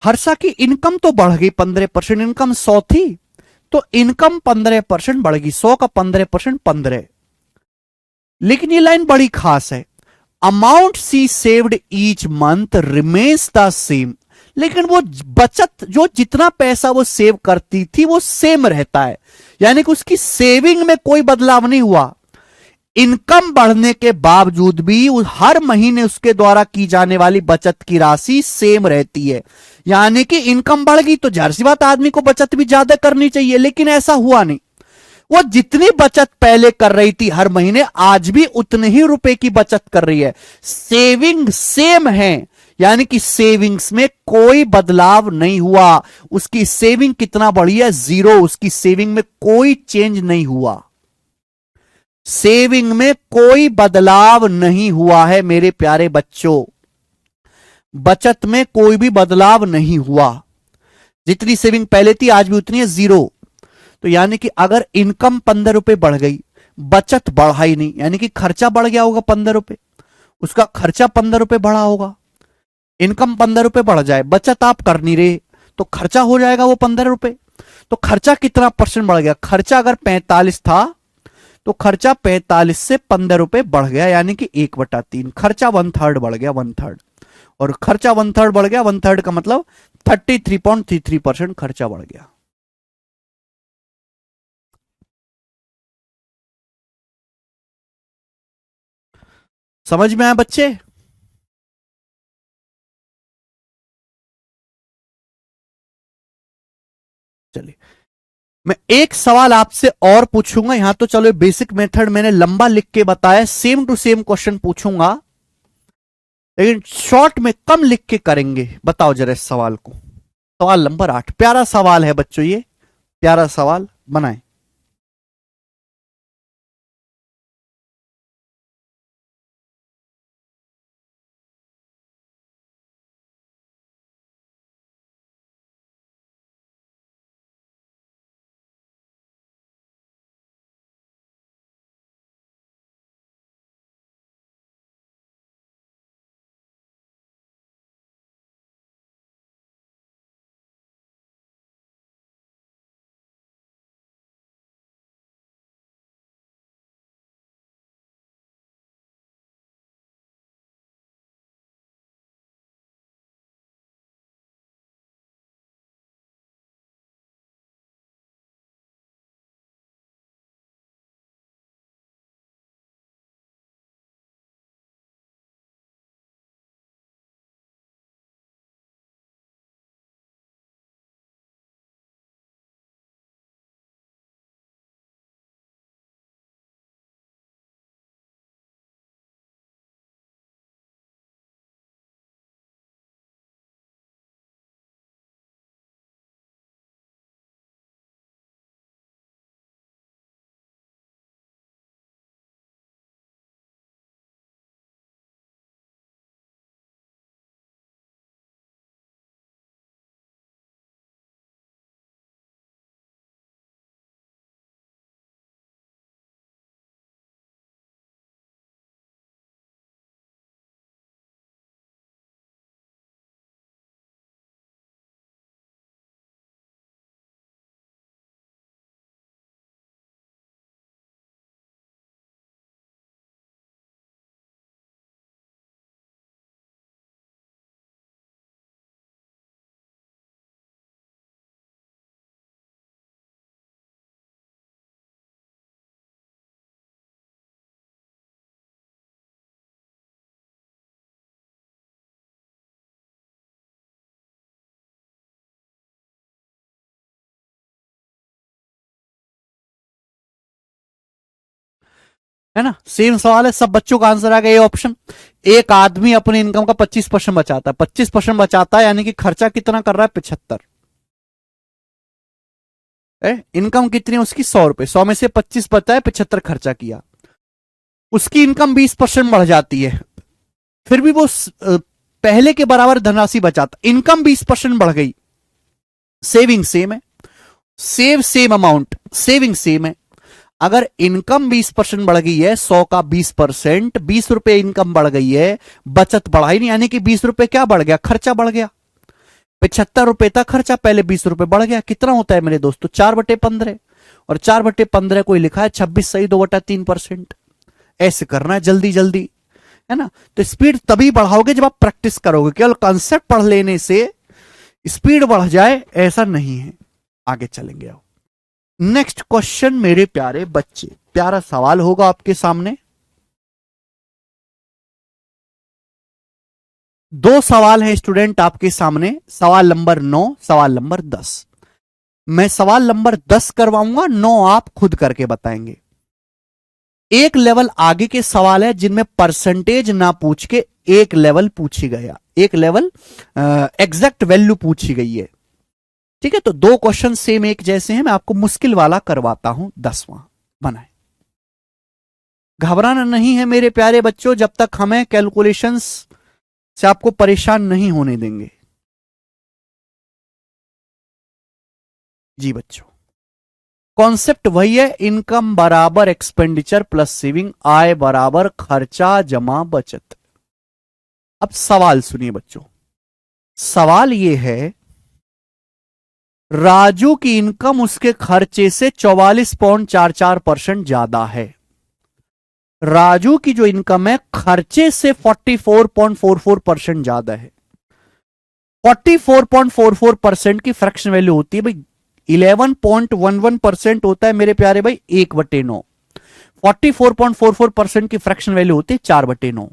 हर्षा की इनकम तो बढ़ गई 15%, इनकम 100 थी तो इनकम 15% बढ़ गई, 100 का 15% 15। लेकिन ये लाइन बड़ी खास है, amount she saved each month remains the same. लेकिन वो बचत, जो जितना पैसा वो सेव करती थी वो सेम रहता है, यानी कि उसकी सेविंग में कोई बदलाव नहीं हुआ। इनकम बढ़ने के बावजूद भी हर महीने उसके द्वारा की जाने वाली बचत की राशि सेम रहती है। यानी कि इनकम बढ़ गई तो जाहिर सी बात आदमी को बचत भी ज्यादा करनी चाहिए, लेकिन ऐसा हुआ नहीं। वो जितनी बचत पहले कर रही थी हर महीने, आज भी उतने ही रुपए की बचत कर रही है, सेविंग सेम है। यानी कि सेविंग्स में कोई बदलाव नहीं हुआ। उसकी सेविंग कितना बढ़ी है? 0। उसकी सेविंग में कोई चेंज नहीं हुआ, सेविंग में कोई बदलाव नहीं हुआ है मेरे प्यारे बच्चों। बचत में कोई भी बदलाव नहीं हुआ, जितनी सेविंग पहले थी आज भी उतनी है, 0। तो यानी कि अगर इनकम 15 रुपए बढ़ गई, बचत बढ़ा ही नहीं, यानी कि खर्चा बढ़ गया होगा 15 रुपए, उसका खर्चा 15 रुपए बढ़ा होगा। इनकम 15 रुपए बढ़ जाए, बचत आप कर नहीं रहे, तो खर्चा हो जाएगा वो 15 रुपए। तो खर्चा कितना परसेंट बढ़ गया? खर्चा अगर 45 था तो खर्चा 45 से 15 रुपए बढ़ गया, यानी कि 1/3। खर्चा 1/3 बढ़ गया, 1/3। और खर्चा 1/3 बढ़ गया, 1/3 का मतलब 33.33% खर्चा बढ़ गया। समझ में आया बच्चे? चलिए, मैं एक सवाल आपसे और पूछूंगा। यहां तो चलो बेसिक मेथड मैंने लंबा लिख के बताया, सेम टू सेम क्वेश्चन पूछूंगा, लेकिन शॉर्ट में कम लिख के करेंगे। बताओ जरा इस सवाल को। सवाल नंबर 8, प्यारा सवाल है बच्चों, ये प्यारा सवाल बनाए। है ना, सेम सवाल है, सब बच्चों का आंसर आ गया ये ऑप्शन। एक आदमी अपनी इनकम का 25% बचाता है, 25% बचाता है यानी कि खर्चा कितना कर रहा है, 75। इनकम कितनी है उसकी, 100 रुपए, 100 में से 25 बचा है, 75 खर्चा किया, उसकी इनकम 20% बढ़ जाती है, फिर भी वो पहले के बराबर धनराशि बचाता, इनकम 20% बढ़ गई, सेविंग सेम है, सेम अमाउंट, सेविंग सेम है। अगर इनकम 20% बढ़ गई है, 100 का 20%, 20 रुपए इनकम बढ़ गई है, बचत बढ़ा ही नहीं, यानी कि 20 रुपए क्या बढ़ गया, खर्चा बढ़ गया। 75 रुपए था खर्चा, पहले 20 रुपए बढ़ गया, कितना होता है मेरे दोस्तों, 4/15, और 4/15 कोई लिखा है 26 सही, 2/3%। ऐसे करना है जल्दी जल्दी, है ना। तो स्पीड तभी बढ़ाओगे जब आप प्रैक्टिस करोगे, केवल कॉन्सेप्ट पढ़ लेने से स्पीड बढ़ जाए ऐसा नहीं है। आगे चलेंगे आओ, नेक्स्ट क्वेश्चन मेरे प्यारे बच्चे, प्यारा सवाल होगा आपके सामने। दो सवाल है स्टूडेंट आपके सामने, सवाल नंबर 9, सवाल नंबर 10। मैं सवाल नंबर 10 करवाऊंगा, 9 आप खुद करके बताएंगे। एक लेवल आगे के सवाल है जिनमें परसेंटेज ना पूछ के एक लेवल पूछी गया, एक लेवल एग्जैक्ट वैल्यू पूछी गई है, ठीक है। तो दो क्वेश्चन सेम एक जैसे हैं, मैं आपको मुश्किल वाला करवाता हूं, 10वां बनाए। घबराना नहीं है मेरे प्यारे बच्चों, जब तक हमें कैलकुलेशंस से आपको परेशान नहीं होने देंगे। जी बच्चों, कॉन्सेप्ट वही है, इनकम बराबर एक्सपेंडिचर प्लस सेविंग, आय बराबर खर्चा जमा बचत। अब सवाल सुनिए बच्चों, सवाल यह है, राजू की इनकम उसके खर्चे से 44.44% ज्यादा है। राजू की जो इनकम है खर्चे से 44.44% ज्यादा है। 44.44% की फ्रैक्शन वैल्यू होती है भाई, 11.11% होता है मेरे प्यारे भाई 1/9। 44.44% की फ्रैक्शन वैल्यू होती है 4/9।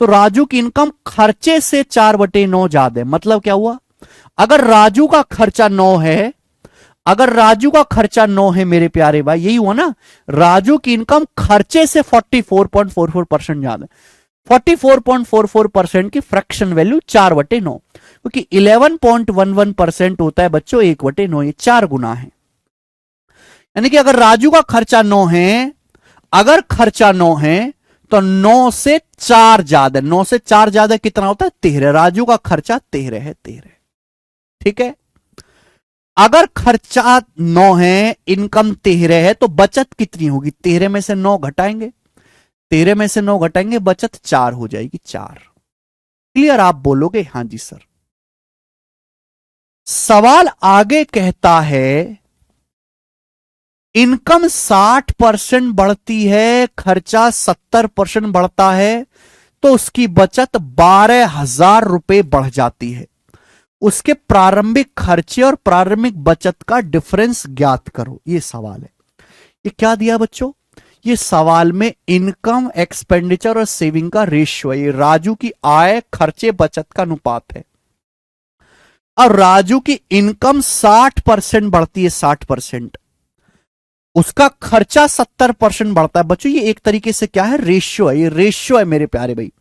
तो राजू की इनकम खर्चे से 4/9 ज्यादा है, मतलब क्या हुआ, अगर राजू का खर्चा 9 है, अगर राजू का खर्चा 9 है मेरे प्यारे भाई, यही हुआ ना, राजू की इनकम खर्चे से 44.44% ज्यादा है, 44.44% की फ्रैक्शन वैल्यू 4/9, क्योंकि 11.11% होता है बच्चों 1/9, ये 4 गुना है। यानी कि अगर राजू का खर्चा 9 है, अगर खर्चा 9 है तो 9 से 4 ज्यादा, 9 से 4 ज्यादा कितना होता है, 13। राजू का खर्चा 13 है, 13, ठीक है। अगर खर्चा 9 है, इनकम 13 है, तो बचत कितनी होगी, 13 में से 9 घटाएंगे, 13 में से 9 घटाएंगे, बचत 4 हो जाएगी, 4। क्लियर, आप बोलोगे हां जी सर। सवाल आगे कहता है, इनकम 60% बढ़ती है, खर्चा 70% बढ़ता है, तो उसकी बचत 12,000 रुपए बढ़ जाती है। उसके प्रारंभिक खर्चे और प्रारंभिक बचत का डिफरेंस ज्ञात करो, यह सवाल है। ये क्या दिया बच्चों, ये सवाल में इनकम, एक्सपेंडिचर और सेविंग का रेशियो है, ये राजू की आय खर्चे बचत का अनुपात है। अब राजू की इनकम 60% बढ़ती है, 60%, उसका खर्चा 70% बढ़ता है बच्चों, ये एक तरीके से क्या है, रेशियो है, ये रेशियो है मेरे प्यारे भाई।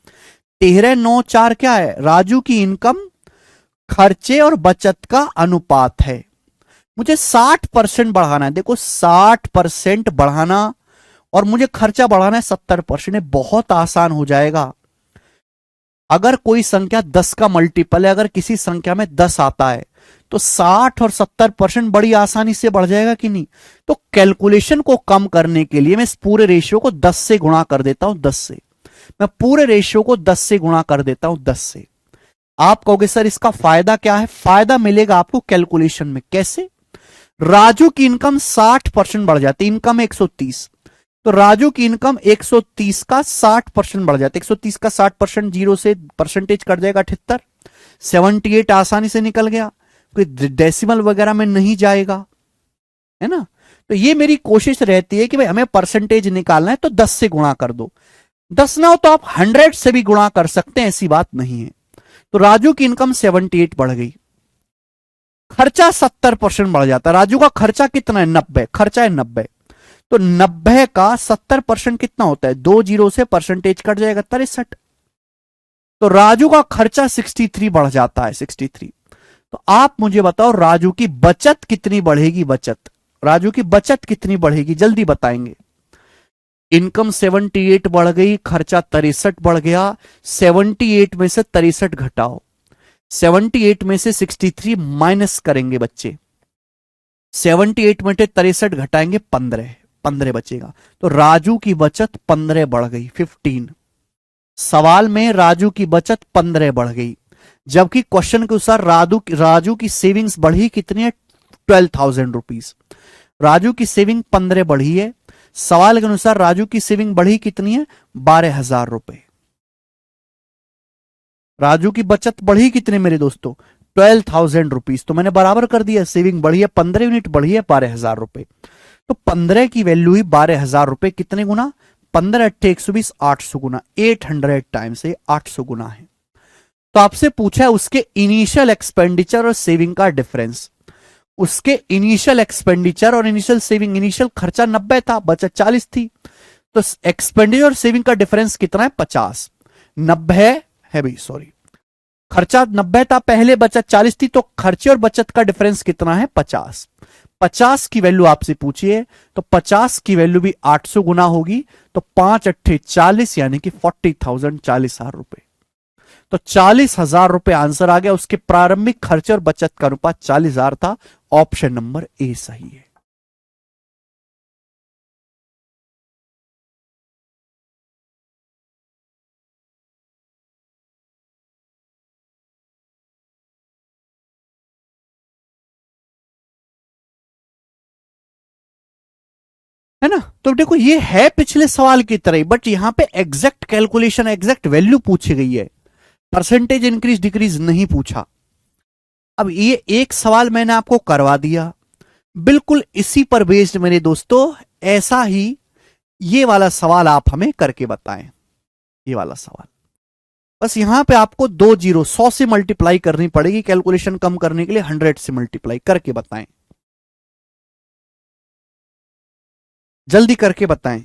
13, 9, 4 क्या है, राजू की इनकम खर्चे और बचत का अनुपात है। मुझे 60% बढ़ाना है, देखो 60% बढ़ाना और मुझे खर्चा बढ़ाना है 70%, बहुत आसान हो जाएगा। अगर कोई संख्या 10 का मल्टीपल है, अगर किसी संख्या में 10 आता है तो 60 और 70% बड़ी आसानी से बढ़ जाएगा कि नहीं। तो कैलकुलेशन को कम करने के लिए मैं इस पूरे रेशियो को 10 से गुणा कर देता हूं, 10 से, मैं पूरे रेशियो को 10 से गुणा कर देता हूं, 10 से। आप कहोगे सर इसका फायदा क्या है, फायदा मिलेगा आपको कैलकुलेशन में, कैसे, राजू की इनकम 60% बढ़ जाती है, इनकम 130, तो राजू की इनकम 130 का 60% बढ़ जाता है, 130 का 60%, जीरो से परसेंटेज कट जाएगा 78, 78 आसानी से निकल गया, कोई डेसिमल वगैरह में नहीं जाएगा, है ना। तो ये मेरी कोशिश रहती है कि भाई हमें परसेंटेज निकालना है तो 10 से गुणा कर दो, 10 ना हो तो आप 100 से भी गुणा कर सकते हैं, ऐसी बात नहीं है। तो राजू की इनकम 78 बढ़ गई, खर्चा 70% बढ़ जाता है, राजू का खर्चा कितना है, 90, खर्चा है 90, तो 90 का 70% कितना होता है? 2 जीरो से परसेंटेज कट जाएगा 63। तो राजू का खर्चा 63 बढ़ जाता है, 63। तो आप मुझे बताओ राजू की बचत कितनी बढ़ेगी? बचत, राजू की बचत कितनी बढ़ेगी? जल्दी बताएंगे। इनकम 78 बढ़ गई, खर्चा 63 बढ़ गया। 78 में से 63 घटाओ, 78 में से 63 माइनस करेंगे बच्चे। 78 में से 63 घटाएंगे 15, 15 बचेगा। तो राजू की बचत 15 बढ़ गई, 15। सवाल में राजू की बचत 15 बढ़ गई, जबकि क्वेश्चन के अनुसार राजू की सेविंग्स बढ़ी कितनी है? 12,000 रुपीज। राजू की सेविंग 15 बढ़ी है, सवाल के अनुसार राजू की सेविंग बढ़ी कितनी है? 12,000 रुपए। राजू की बचत बढ़ी कितने मेरे दोस्तों? 12,000 रुपीज। तो मैंने बराबर कर दिया, सेविंग बढ़ी है 15 यूनिट, बढ़ी है 12,000 रुपए। तो 15 की वैल्यू ही 12,000 रुपए, कितने गुना? 15 अट्ठे 120, 800 गुना, 800 टाइम्स से 800 गुना है। तो आपसे पूछा है उसके इनिशियल एक्सपेंडिचर और सेविंग का डिफरेंस। उसके इनिशियल एक्सपेंडिचर और इनिशियल सेविंग, इनिशियल खर्चा 90 था, बचत 40 थी। तो एक्सपेंडिचर और सेविंग का डिफरेंस कितना है? 50। 90 है भाई, सॉरी, खर्चा 90 था पहले, बचत 40 थी, तो खर्चे और बचत का डिफरेंस कितना है? 50। 50 की वैल्यू आपसे पूछिए, तो 50 की वैल्यू भी 800 गुना होगी। तो 5 अट्ठे 40, यानी कि 40,000, 40,000 रुपए। तो 40,000 रुपए आंसर आ गया। उसके प्रारंभिक खर्चे और बचत का अनुपात 40,000 था। ऑप्शन नंबर ए सही है। है ना? तो देखो ये है पिछले सवाल की तरह ही, बट यहां पे एग्जैक्ट कैलकुलेशन, एग्जैक्ट वैल्यू पूछी गई है, परसेंटेज इंक्रीज डिक्रीज नहीं पूछा। अब ये एक सवाल मैंने आपको करवा दिया, बिल्कुल इसी पर बेस्ड मेरे दोस्तों ऐसा ही ये वाला सवाल आप हमें करके बताएं। ये वाला सवाल, बस यहां पे आपको 2 जीरो 100 से मल्टीप्लाई करनी पड़ेगी, कैलकुलेशन कम करने के लिए 100 से मल्टीप्लाई करके बताएं। जल्दी करके बताएं।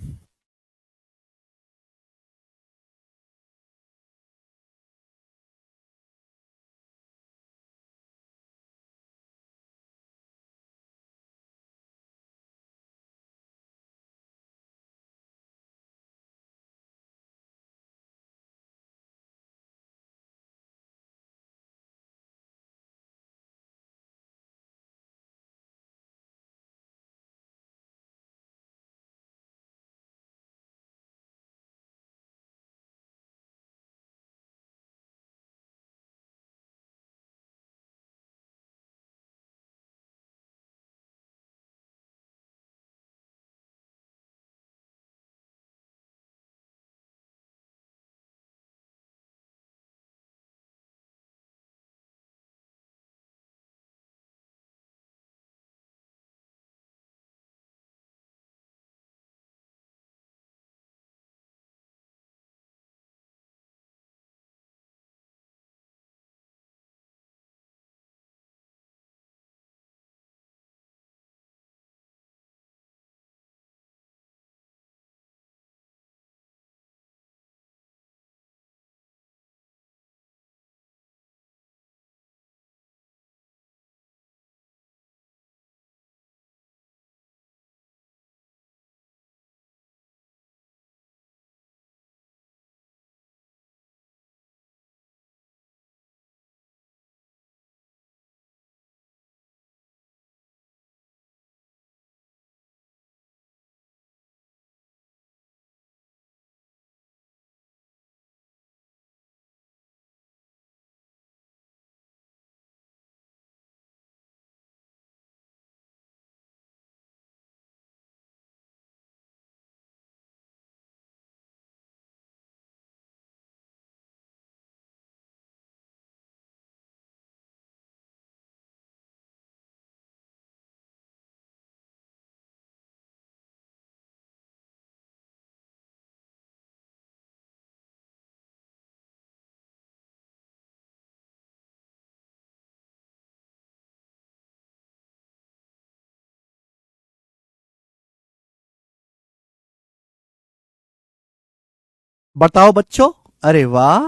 बताओ बच्चों। अरे वाह,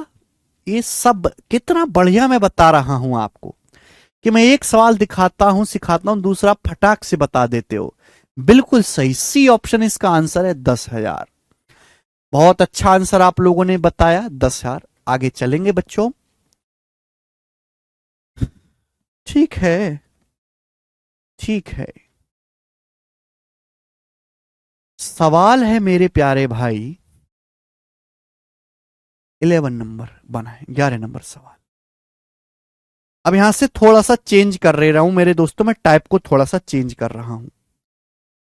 ये सब कितना बढ़िया मैं बता रहा हूं आपको कि मैं एक सवाल दिखाता हूं, सिखाता हूं, दूसरा फटाक से बता देते हो। बिल्कुल सही, सी ऑप्शन इसका आंसर है 10,000। बहुत अच्छा आंसर आप लोगों ने बताया, 10,000। आगे चलेंगे बच्चों। ठीक है, ठीक है। सवाल है मेरे प्यारे भाई, 11 नंबर बना है, 11 नंबर सवाल। अब यहां से थोड़ा सा चेंज कर रहा हूं मेरे दोस्तों, मैं टाइप को थोड़ा सा चेंज कर रहा हूं,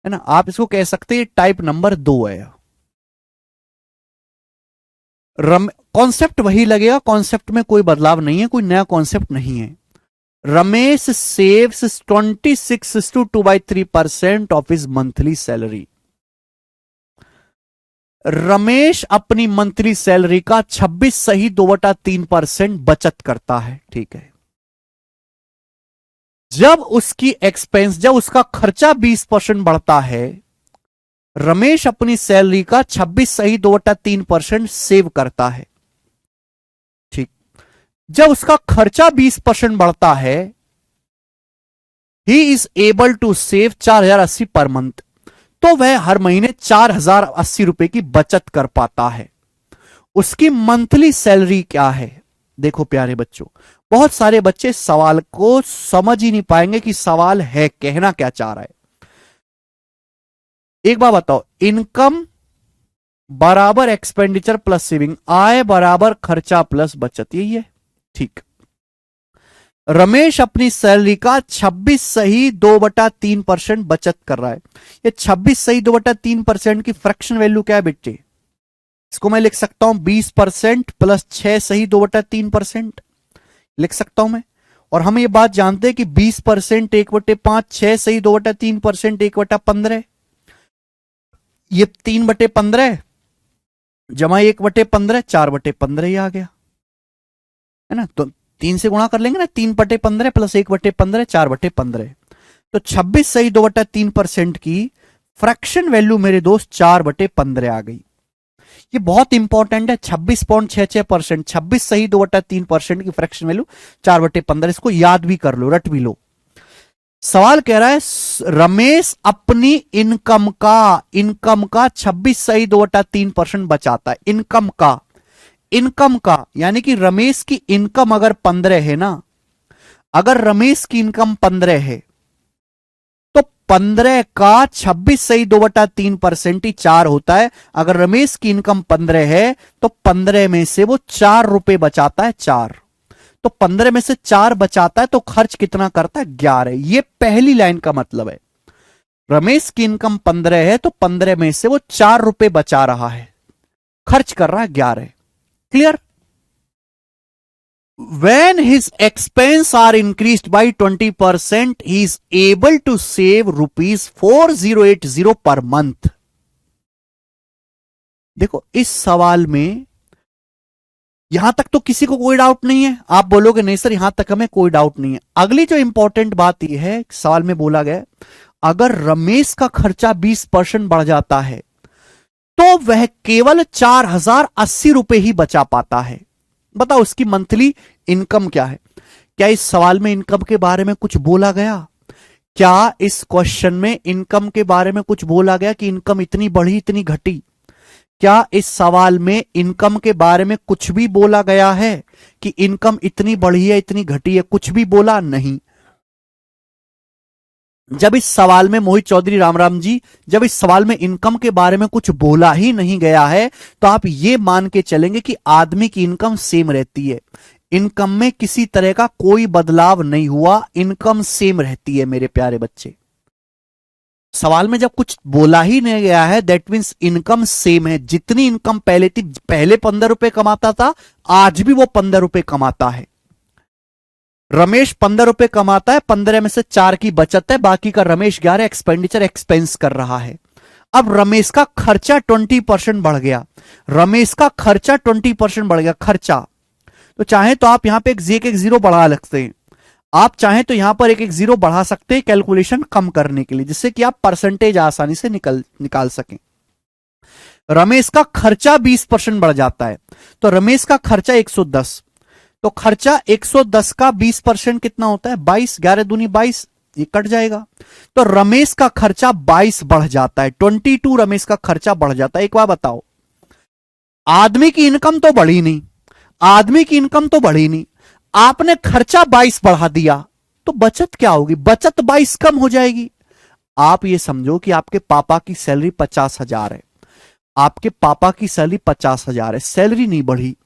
है ना। आप इसको कह सकते हैं टाइप नंबर 2 है। कॉन्सेप्ट वही लगेगा, कॉन्सेप्ट में कोई बदलाव नहीं है, कोई नया कॉन्सेप्ट नहीं है। Ramesh saves 26/2/3% of his monthly salary. Ramesh अपनी मंथली सैलरी का 26 सही 2/3% बचत करता है, ठीक है। जब उसका खर्चा 20% बढ़ता है, रमेश अपनी सैलरी का 26 सही 2/3% सेव करता है, ठीक। जब उसका खर्चा 20% बढ़ता है, he is able to save 4,080 per month. तो वह हर महीने 4,080 रुपए की बचत कर पाता है। उसकी मंथली सैलरी क्या है? देखो प्यारे बच्चों, बहुत सारे बच्चे सवाल को समझ ही नहीं पाएंगे कि सवाल है कहना क्या चाह रहा है। एक बात बताओ, इनकम बराबर एक्सपेंडिचर प्लस सेविंग, आय बराबर खर्चा प्लस बचत, यही है, ठीक। रमेश अपनी सैलरी का 26 सही 2/3% बचत कर रहा है। ये 26 सही 2/3% की फ्रैक्शन वैल्यू क्या है बेटे? इसको मैं लिख सकता हूं 20% प्लस 6 सही 2/3% लिख सकता हूं मैं। और हम ये बात जानते हैं कि 20% 1/5, 6 सही 2/3% 1/15, ये 3/15 जमा 1/15, 4/15 ही आ गया, है ना। तो 3 से गुणा कर लेंगे ना, 3/15 प्लस 1/15, 4/15। तो 26 सही 2/3% की फ्रैक्शन वैल्यू मेरे दोस्त 4/15 आ गई। ये बहुत इंपॉर्टेंट है, 26.66%, 26 सही 2/3% की फ्रैक्शन वैल्यू 4/15। इसको याद भी कर लो, रट भी लो। सवाल कह रहा है रमेश अपनी इनकम का 26 सही 2/3% बचाता है। इनकम का यानी कि रमेश की इनकम अगर 15 है ना, अगर रमेश की इनकम 15 है तो 15 का 26 सही 2/3% ही 4 होता है। अगर रमेश की इनकम 15 है तो 15 में से वो 4 रुपए बचाता है, 4। तो 15 में से 4 बचाता है तो खर्च कितना करता है? 11। ये पहली लाइन का मतलब है। रमेश की इनकम 15 है तो 15 में से वो 4 रुपए बचा रहा है, खर्च कर रहा है 11। Clear? When his expense are increased by 20%, he is able to save rupees 4080 per month. देखो इस सवाल में यहां तक तो किसी को कोई डाउट नहीं है। आप बोलोगे नहीं सर यहां तक हमें कोई डाउट नहीं है। अगली जो इंपॉर्टेंट बात यह है, सवाल में बोला गया अगर रमेश का खर्चा 20% बढ़ जाता है तो वह केवल 4,080 रुपए ही बचा पाता है। बताओ उसकी मंथली इनकम क्या है? क्या इस सवाल में इनकम के बारे में कुछ बोला गया? क्या इस क्वेश्चन में इनकम के बारे में कुछ बोला गया कि इनकम इतनी बढ़ी इतनी घटी? क्या इस सवाल में इनकम के बारे में कुछ भी बोला गया है कि इनकम इतनी बढ़ी है इतनी घटी है? कुछ भी बोला नहीं। जब इस सवाल में मोहित चौधरी राम जी, जब इस सवाल में इनकम के बारे में कुछ बोला ही नहीं गया है तो आप ये मान के चलेंगे कि आदमी की इनकम सेम रहती है। इनकम में किसी तरह का कोई बदलाव नहीं हुआ, इनकम सेम रहती है मेरे प्यारे बच्चे। सवाल में जब कुछ बोला ही नहीं गया है दैट मीन्स इनकम सेम है। जितनी इनकम पहले थी, पहले 15 रुपए कमाता था, आज भी वो 15 रुपए कमाता है। रमेश 15 रुपए कमाता है, 15 में से 4 की बचत है, बाकी का रमेश 11 एक्सपेंडिचर एक्सपेंस कर रहा है। अब रमेश का खर्चा 20% बढ़ गया, रमेश का खर्चा 20% बढ़ गया खर्चा। तो चाहे तो आप यहां पे एक जीरो बढ़ा सकते हैं, आप चाहें तो यहां पर एक जीरो बढ़ा सकते हैं कैलकुलेशन कम करने के लिए, जिससे कि आप परसेंटेज आसानी से निकाल सकें। रमेश का खर्चा 20% बढ़ जाता है, तो रमेश का खर्चा 110, तो खर्चा 110 का 20% कितना होता है 22, 11 दूनी 22, ये कट जाएगा। तो रमेश का खर्चा 22 बढ़ जाता है, 22 रमेश का खर्चा बढ़ जाता है। एक बार बताओ, आदमी की इनकम तो बढ़ी नहीं, आदमी की इनकम तो बढ़ी नहीं, आपने खर्चा 22 बढ़ा दिया, तो बचत क्या होगी, बचत 22 कम हो जाएगी। आप ये समझो कि आपके पापा की सैलरी 50,000 है, आपके पापा की सैलरी 50,000 है, सैलरी नहीं बढ़ी,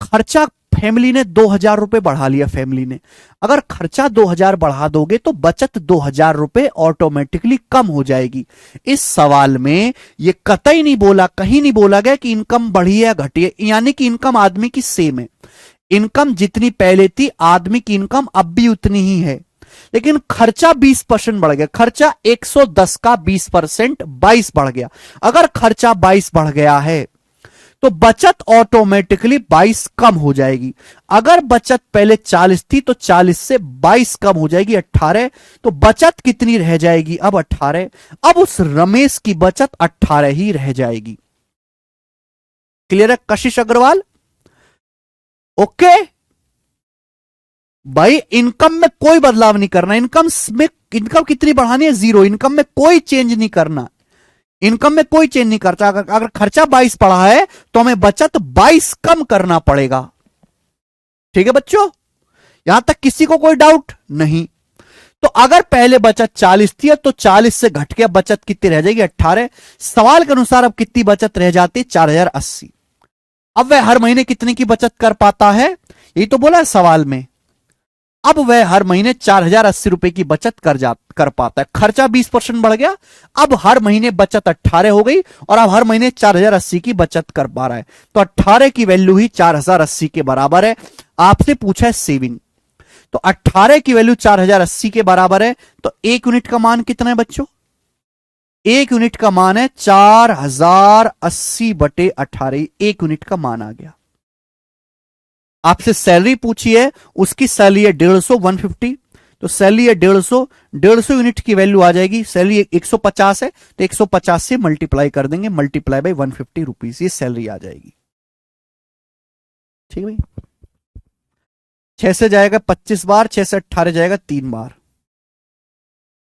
खर्चा फैमिली ने 2,000 रुपए बढ़ा लिया फैमिली ने। अगर खर्चा 2,000 बढ़ा दोगे तो बचत 2,000 रुपए ऑटोमेटिकली कम हो जाएगी। इस सवाल में ये कतई नहीं बोला, कहीं नहीं बोला गया कि इनकम बढ़ी है या घटी है, यानी कि इनकम आदमी की सेम है, इनकम जितनी पहले थी आदमी की इनकम अब भी उतनी ही है, लेकिन खर्चा 20% बढ़ गया। खर्चा 110 का 20% 22 बढ़ गया। अगर खर्चा 22 बढ़ गया है तो बचत ऑटोमेटिकली 22 कम हो जाएगी। अगर बचत पहले 40 थी तो 40 से 22 कम हो जाएगी 18, तो बचत कितनी रह जाएगी अब 18। अब उस रमेश की बचत 18 ही रह जाएगी। क्लियर है कशिश अग्रवाल? ओके भाई, इनकम में कोई बदलाव नहीं करना, इनकम में इनकम कितनी बढ़ानी है 0, इनकम में कोई चेंज नहीं करना, इनकम में कोई चेंज नहीं करता। अगर खर्चा 22 पड़ा है तो हमें बचत 22 कम करना पड़ेगा। ठीक है बच्चों, यहां तक किसी को कोई डाउट नहीं? तो अगर पहले बचत 40 थी तो 40 से घट के बचत कितनी रह जाएगी 18। सवाल के अनुसार अब कितनी बचत रह जाती 4,080। अब वह हर महीने कितने की बचत कर पाता है, यही तो बोला है सवाल में। अब वह हर महीने 4,080 रुपए की बचत कर पाता है। खर्चा 20% बढ़ गया, अब हर महीने बचत 18 हो गई, और अब हर महीने 4,080 की बचत कर पा रहा है। तो 18 की वैल्यू ही 4,080 के बराबर है। आपसे पूछा है सेविंग, तो 18 की वैल्यू 4,080 के बराबर है, तो 1 यूनिट का मान कितना है बच्चों, 1 यूनिट का मान है 4,080/18, 1 यूनिट का मान आ गया। आपसे सैलरी पूछी है, उसकी सैलरी है 150, 150, तो सैलरी है 150, 150 यूनिट की वैल्यू आ जाएगी। सैलरी 150 है तो 150 से मल्टीप्लाई कर देंगे, मल्टीप्लाई बाई 150 रुपीज, ये सैलरी आ जाएगी। ठीक है भाई, 6 से जाएगा 25 बार, 6 से 18 जाएगा 3 बार,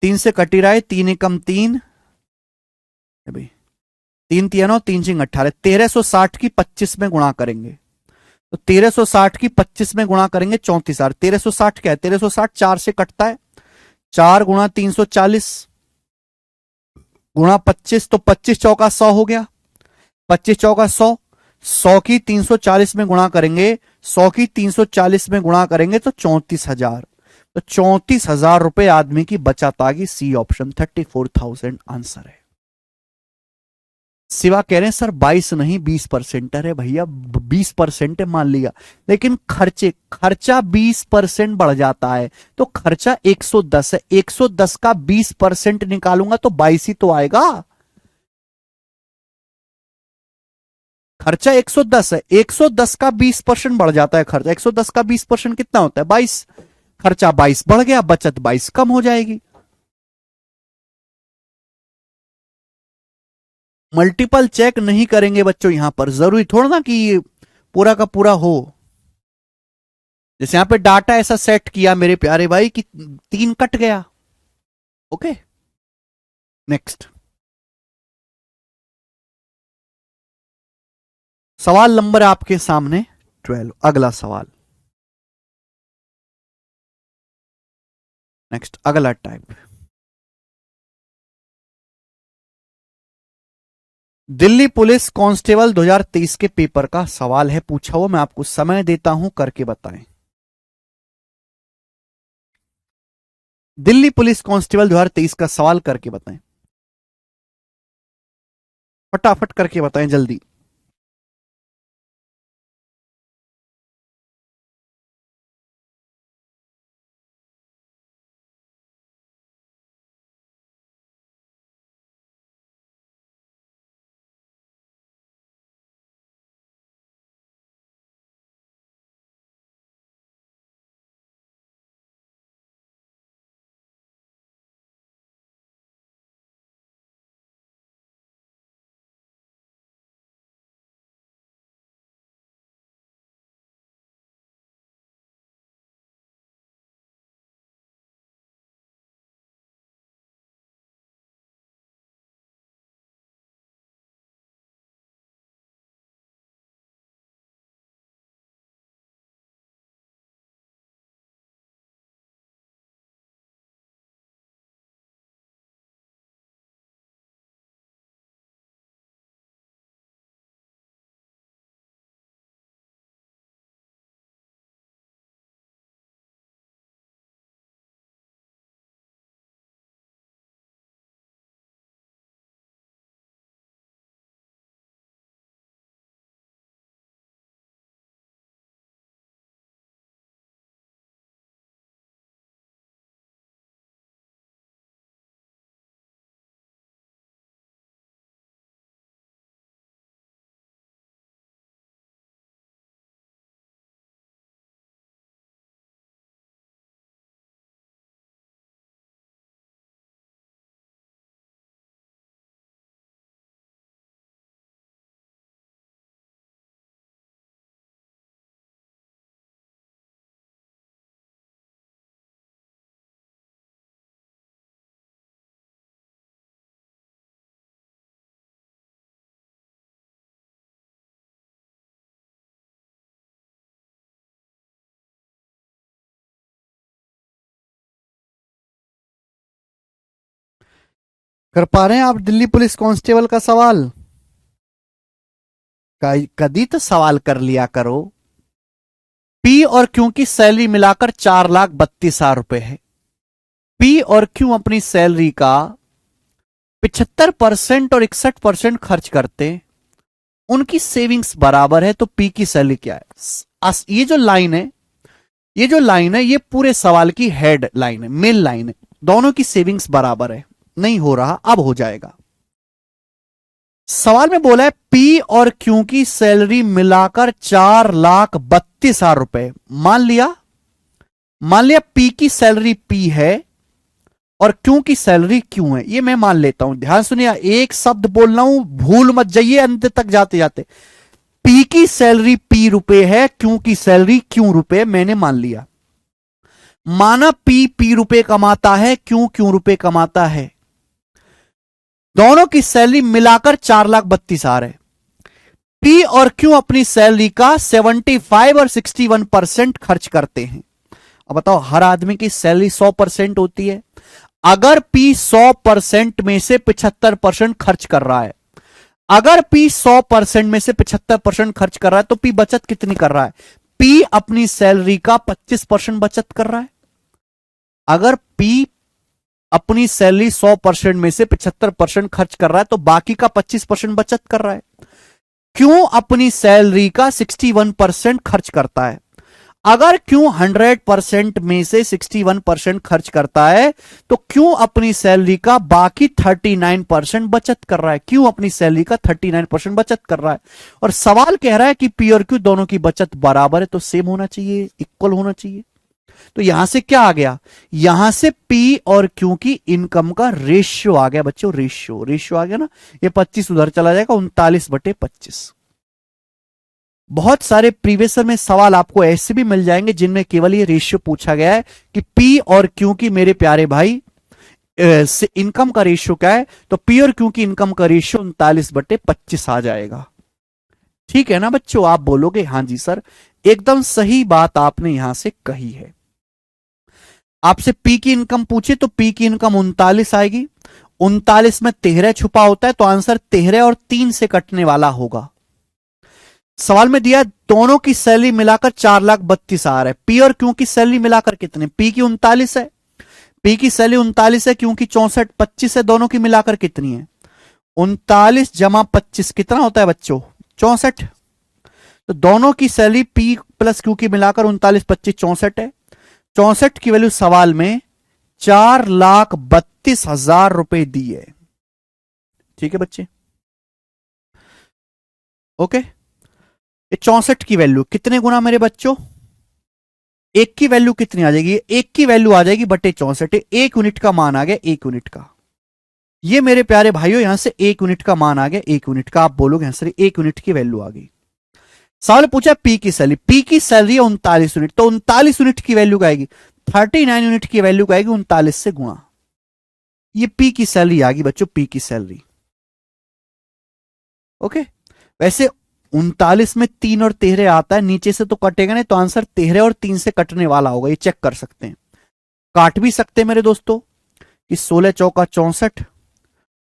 3 से कटी रहा है, 3 एकम 3 भाई, 3 3 3 सिंह 18, 1360 की 25 में गुणा करेंगे, तो 1360 की 25 में गुणा करेंगे 34,000। 1360 क्या है, 1360 4 से कटता है, 4 गुणा 340 गुणा 25, तो 25 चौका 100 हो गया, 25 चौका 100, 100 की 340 में गुणा करेंगे, 100 की 340 में गुणा करेंगे तो 34,000, तो 34,000 रुपए आदमी की बचत आ गई। सी ऑप्शन 34,000 आंसर है। शिवा कह रहे हैं सर 22 नहीं 20% है भैया, 20% है मान लिया, लेकिन खर्चा 20% बढ़ जाता है, तो खर्चा 110 है, 110 का 20% निकालूंगा तो 22 ही तो आएगा। खर्चा 110 है, 110 का 20% बढ़ जाता है, खर्चा 110 का 20% कितना होता है 22, खर्चा 22 बढ़ गया, बचत 22 कम हो जाएगी। मल्टीपल चेक नहीं करेंगे बच्चों, यहां पर जरूरी थोड़ा ना कि पूरा का पूरा हो। जैसे यहां पे डाटा ऐसा सेट किया मेरे प्यारे भाई कि 3 कट गया। ओके, नेक्स्ट सवाल नंबर आपके सामने 12, अगला सवाल, नेक्स्ट अगला टाइप। दिल्ली पुलिस कांस्टेबल 2023 के पेपर का सवाल है, पूछा हुआ, मैं आपको समय देता हूं, करके बताएं। दिल्ली पुलिस कांस्टेबल 2023 का सवाल करके बताएं, फटाफट करके बताएं जल्दी। कर पा रहे हैं आप दिल्ली पुलिस कांस्टेबल का सवाल? कदी तो सवाल कर लिया करो। पी और क्यू की सैलरी मिलाकर 4,32,000 रुपए है। पी और क्यू अपनी सैलरी का 75% और 61% खर्च करते हैं। उनकी सेविंग्स बराबर है, तो पी की सैलरी क्या है? ये जो लाइन है, ये जो लाइन है, ये पूरे सवाल की हेड लाइन है, मेन लाइन है। दोनों की सेविंग्स बराबर है। नहीं हो रहा, अब हो जाएगा। सवाल में बोला है पी और क्यू की सैलरी मिलाकर 4,32,000 रुपए। मान लिया पी की सैलरी पी है और क्यू की सैलरी क्यू है, ये मैं मान लेता हूं। ध्यान सुनिए, एक शब्द बोल रहा हूं, भूल मत जाइए अंत तक जाते जाते। पी की सैलरी पी रुपए है, क्यू की सैलरी क्यू रुपए, मैंने मान लिया। माना पी रुपए कमाता है, क्यू रुपए कमाता है। दोनों की सैलरी मिलाकर 4,32,000 है। पी और क्यू अपनी सैलरी का 75 और 61% खर्च करते हैं। अब बताओ, हर आदमी की सैलरी 100% होती है। अगर पी 100% में से 75% खर्च कर रहा है, अगर पी 100% में से 75% खर्च कर रहा है, तो पी बचत कितनी कर रहा है? पी अपनी सैलरी का 25% बचत कर रहा है। अगर पी अपनी सैलरी 100% में से 75% खर्च कर रहा है, तो बाकी का 25% बचत कर रहा है। क्यों अपनी सैलरी का 61% खर्च करता है। अगर क्यों 100% में से 61% खर्च करता है, तो क्यों अपनी सैलरी का बाकी 39% बचत कर रहा है। क्यों अपनी सैलरी का 39% बचत कर रहा है। और सवाल कह रहा है कि पी और क्यू दोनों की बचत बराबर है, तो सेम होना चाहिए, इक्वल होना चाहिए। तो यहां से क्या आ गया? यहां से पी और क्यू की इनकम का रेशियो आ गया बच्चों। रेशियो आ गया ना। ये 25 उधर चला जाएगा, 39/25। बहुत सारे प्रीवियस में सवाल आपको ऐसे भी मिल जाएंगे जिनमें केवल ये रेशियो पूछा गया है कि पी और क्यू की, मेरे प्यारे भाई, से इनकम का रेशियो क्या है। तो पी और क्यू की इनकम का रेशियो 39/25 आ जाएगा। ठीक है ना बच्चों? आप बोलोगे हाँ जी सर, एकदम सही बात आपने यहां से कही है। आपसे पी की इनकम पूछे तो पी की इनकम 39 आएगी। 39 में 13 छुपा होता है, तो आंसर 13 और 3 से कटने वाला होगा। सवाल में दिया दोनों की सैलरी मिलाकर 4,32,000 है। पी और क्यू की सैलरी मिलाकर कितने? पी की 39 है, पी की सैलरी 39 है, क्यू की 64, 25 है। दोनों की मिलाकर कितनी है? 39 जमा 25 कितना होता है बच्चों? 64। तो दोनों की सैलरी पी प्लस क्यू की मिलाकर 39, 25, 64 है। 64 की वैल्यू सवाल में 4,32,000 रुपए दी है। ठीक है बच्चे, ओके। ये 64 की वैल्यू कितने गुना मेरे बच्चों? एक की वैल्यू कितनी आ जाएगी? एक की वैल्यू आ जाएगी बटे 64। एक यूनिट का मान आ गया, 1 यूनिट का। ये मेरे प्यारे भाइयों यहां से 1 यूनिट का मान आ गया, 1 यूनिट का। आप बोलोगे यहां से 1 यूनिट की वैल्यू आ गई। सवाल पूछा पी की सैलरी, पी की सैलरी है 39 यूनिट, तो 39 यूनिट की वैल्यू क्या आएगी? 39 यूनिट की वैल्यू क्या आएगी? 39 से गुणा। ये पी की सैलरी आ गई बच्चों, पी की सैलरी। ओके। वैसे 39 में 3 और 13 आता है, नीचे से तो कटेगा नहीं, तो आंसर 13 और 3 से कटने वाला होगा। ये चेक कर सकते हैं, काट भी सकते हैं मेरे दोस्तों कि 16 चौका 64,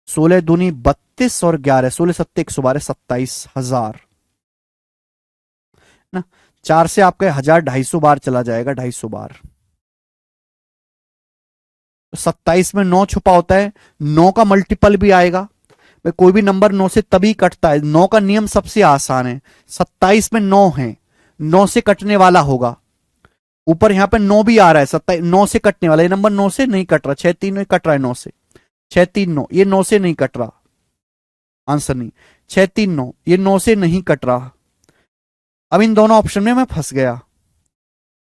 16 दूनी 32 और 11, 16 सत्ते 112, 27,000 ना। 4 से आपका 1000 250 बार चला जाएगा, 250 बार। 27 में 9 छुपा होता है, 9 का मल्टीपल भी आएगा। कोई भी नंबर 9 से तभी कटता है, 9 का नियम सबसे आसान है। 27 में 9 है, 9 से कटने वाला होगा। ऊपर यहां पे 9 भी आ रहा है, 27 9 से कटने वाला। ये नंबर 9 से नहीं कट रहा, 6 3 में कट रहा है 9 से, 6 3 9, ये 9 से नहीं कट रहा। आंसर नहीं, 6 3 9, ये 9 से नहीं कट रहा। अब इन दोनों ऑप्शन में मैं फंस गया।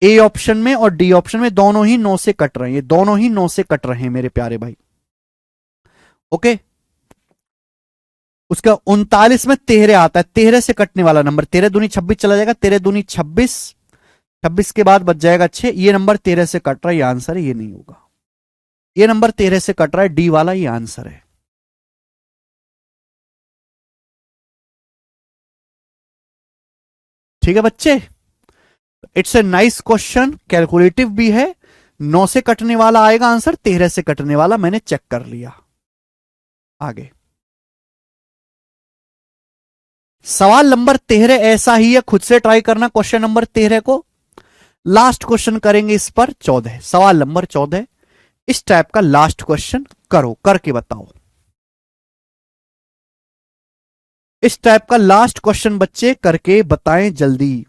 ए ऑप्शन में और डी ऑप्शन में दोनों ही 9 से कट रहे हैं, ये दोनों ही 9 से कट रहे हैं मेरे प्यारे भाई। ओके। उसका 39 में 13 आता है, 13 से कटने वाला नंबर, 13 दूनी 26 चला जाएगा, 13 दूनी 26, 26 के बाद बच जाएगा 6। ये नंबर 13 से कट रहा है, ये आंसर है, ये नहीं होगा। ये नंबर 13 से कट रहा है, डी वाला ये आंसर है। ठीक है बच्चे, it's a nice question, calculative भी है। 9 से कटने वाला आएगा आंसर, 13 से कटने वाला मैंने चेक कर लिया। आगे सवाल नंबर 13 ऐसा ही है, खुद से ट्राई करना क्वेश्चन नंबर 13 को। लास्ट क्वेश्चन करेंगे इस पर 14, सवाल नंबर 14 इस टाइप का लास्ट क्वेश्चन करो, करके बताओ। इस टाइप का लास्ट क्वेश्चन बच्चे करके बताएं जल्दी।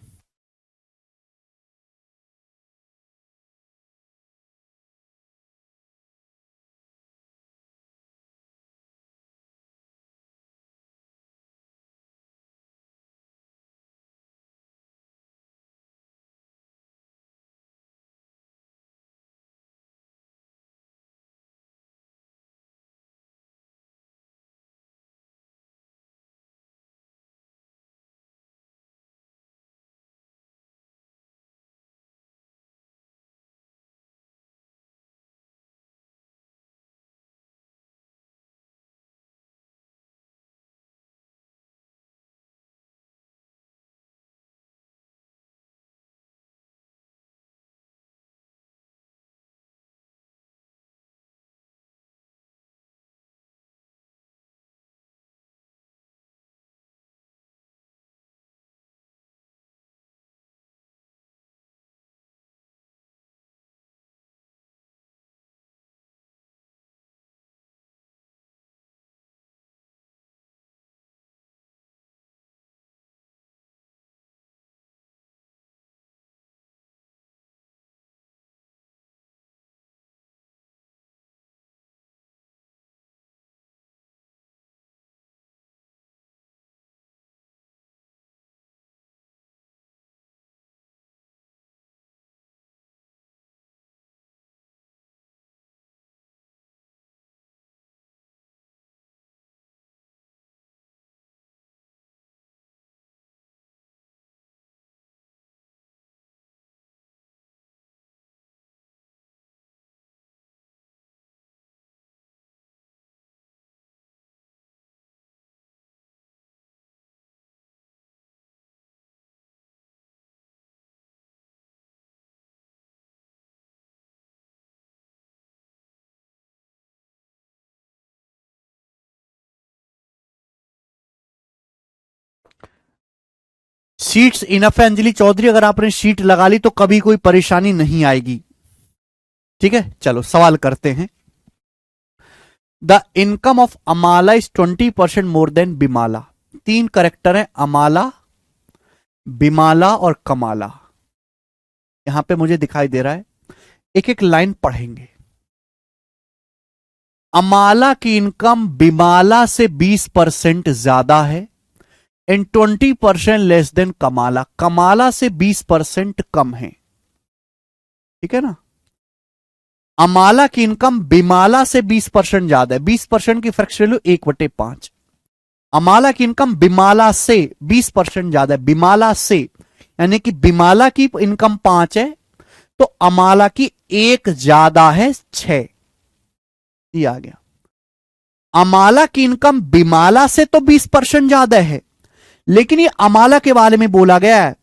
शीट्स इनफ है अंजलि चौधरी, अगर आपने शीट लगा ली तो कभी कोई परेशानी नहीं आएगी। ठीक है, चलो सवाल करते हैं। The income of Amala is 20% more than Bimala. 3 character है, अमाला, बिमाला और कमाला। यहां पे मुझे दिखाई दे रहा है, एक एक लाइन पढ़ेंगे। अमाला की इनकम बिमाला से 20% ज्यादा है and 20% less than Kamala. Kamala से 20% कम है। ठीक है ना, अमाला की इनकम बिमाला से 20% ज्यादा है। 20% की फ्रैक्शन वैल्यू 1/5। अमाला की इनकम बिमाला से 20% ज्यादा है, बिमाला से, यानी कि बिमाला की इनकम 5 है तो अमाला की 1 ज्यादा है, 6। ये आ गया। अमाला की इनकम बिमाला से तो 20% ज्यादा है, लेकिन ये अमाला के बारे में बोला गया है,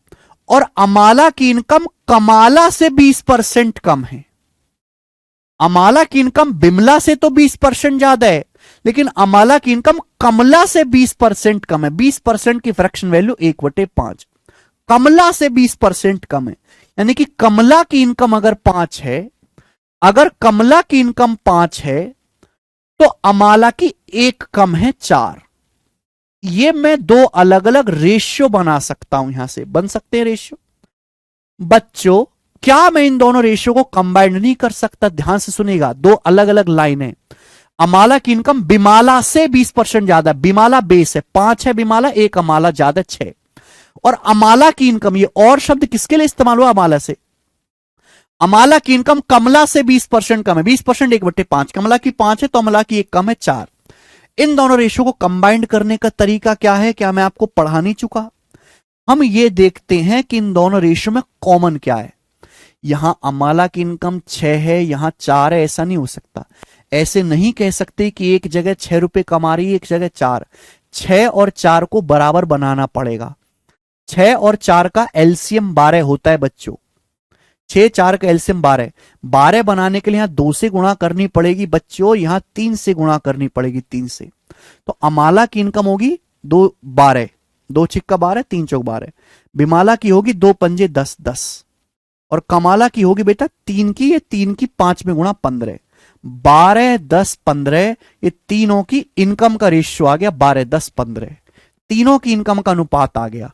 और अमाला की इनकम कमाला से 20% कम है। अमाला की इनकम बिमला से तो 20% ज्यादा है, लेकिन अमाला की इनकम कमला से 20% कम है। 20% की फ्रैक्शन वैल्यू 1/5, कमला से 20% कम है। यानी कि कमला की इनकम अगर 5 है, अगर कमला की इनकम 5 है तो अमाला की 1 कम है, 4। ये मैं 2 अलग अलग रेशियो बना सकता हूं, यहां से बन सकते हैं रेशियो। बच्चों क्या मैं इन दोनों रेशियो को कंबाइंड नहीं कर सकता? ध्यान से सुनिएगा, 2 अलग अलग लाइन है। अमाला की इनकम बिमाला से 20% ज्यादा, बिमाला बेस है, 5 है बिमाला, 1 अमाला ज्यादा, 6। और अमाला की इनकम, ये और शब्द किसके लिए इस्तेमाल हुआ? अमाला से। अमाला की इनकम कमला से 20% कम है, 20% 1/5, कमला की 5 है तो अमला की 1 कम है, 4। इन दोनों रेशियो को कंबाइंड करने का तरीका क्या है? क्या मैं आपको पढ़ा नहीं चुका? हम ये देखते हैं कि इन दोनों रेशियो में कॉमन क्या है। यहां अमाला की इनकम 6 है, यहां 4 है, ऐसा नहीं हो सकता। ऐसे नहीं कह सकते कि एक जगह 6 रुपए कमा रही है, एक जगह 4। 6 और 4 को बराबर बनाना पड़ेगा। 6 और 4 का एलसीएम 12 होता है बच्चों। 6 4 का एलसीएम 12। 12 बनाने के लिए यहां 2 से गुणा करनी पड़ेगी बच्चों, यहां 3 से गुणा करनी पड़ेगी, 3 से। तो अमाला की इनकम होगी 2 12, 2 छिक्का 12, 3 चौक 12। बिमाला की होगी 2 पंजे 10 10, और कमाला की होगी बेटा 3 की, ये 3 की 5 में गुणा 15। 12 10 15, ये तीनों की इनकम का रेशियो आ गया 12 10 15, तीनों की इनकम का अनुपात आ गया।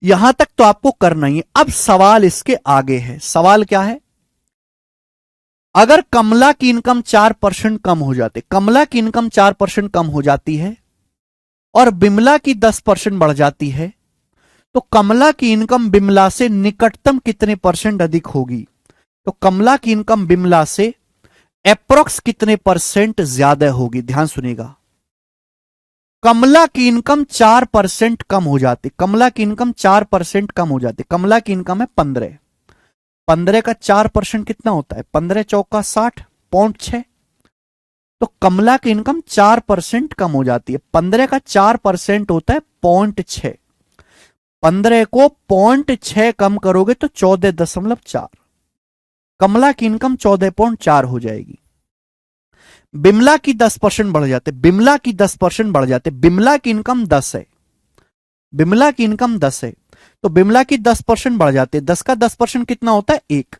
यहां तक तो आपको करना ही है। अब सवाल इसके आगे है। सवाल क्या है? अगर कमला की इनकम 4% कम हो जाती, कमला की इनकम 4% कम हो जाती है और बिमला की 10% बढ़ जाती है, तो कमला की इनकम बिमला से निकटतम कितने परसेंट अधिक होगी? तो कमला की इनकम बिमला से एप्रोक्स कितने परसेंट ज्यादा होगी? ध्यान सुनिएगा। कमला की इनकम 4% कम हो जाती, कमला की इनकम 4% कम हो जाती। कमला की इनकम है 15, 15 का 4% कितना होता है? 15 चौका 60, 0.6। तो कमला की इनकम 4% कम हो जाती है। 15 का 4% होता है 0.6। 15 को 0.6 कम करोगे तो 14.4। कमला की इनकम 14.4 हो जाएगी। बिमला की 10% बढ़ जाते, बिमला की 10% बढ़ जाते। बिमला की इनकम 10 है, बिमला की इनकम 10 है, तो बिमला की 10% बढ़ जाते। 10 का 10% कितना होता है? 1।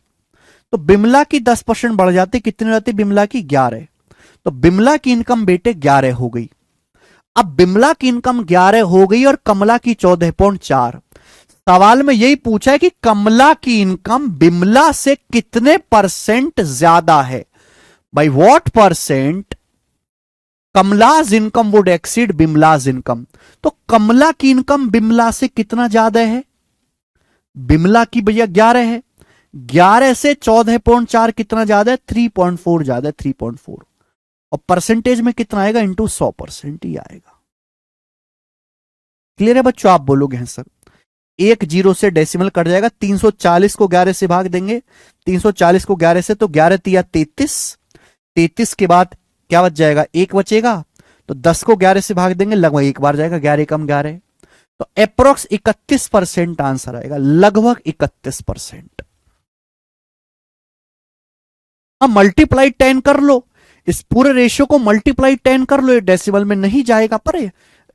तो बिमला की 10% बढ़ जाती, कितनी हो जाती? बिमला की 11। तो बिमला की इनकम बेटे 11 हो गई। अब बिमला की इनकम 11 हो गई और कमला की 14.4। सवाल में यही पूछा है कि कमला की इनकम बिमला से कितने परसेंट ज्यादा है। By what percent Kamla's income would exceed Bimla's income. तो कमला की इनकम बिमला से कितना ज्यादा है? बिमला की भैया 11 है, 11 से 14.4 कितना ज्यादा है? 3.4 ज्यादा है, 3.4। और परसेंटेज में कितना आएगा? इंटू 100% ही आएगा। क्लियर है बच्चों? आप बोलोगे हैं सर। 1 0 से डेसिमल कट जाएगा। 340 को 11 से भाग देंगे, 340 को 11 से, तो 11 तिया 33, 33 के बाद क्या बच जाएगा? 1 बचेगा। तो 10 को 11 से भाग देंगे, लगभग एक बार जाएगा, 11 कम 11, तो अप्रोक्स 31% आंसर आएगा, लगभग 31%। अब मल्टीप्लाई 10 कर लो, इस पूरे रेशियो को मल्टीप्लाई 10 कर लो। ये डेसिमल में नहीं जाएगा, पर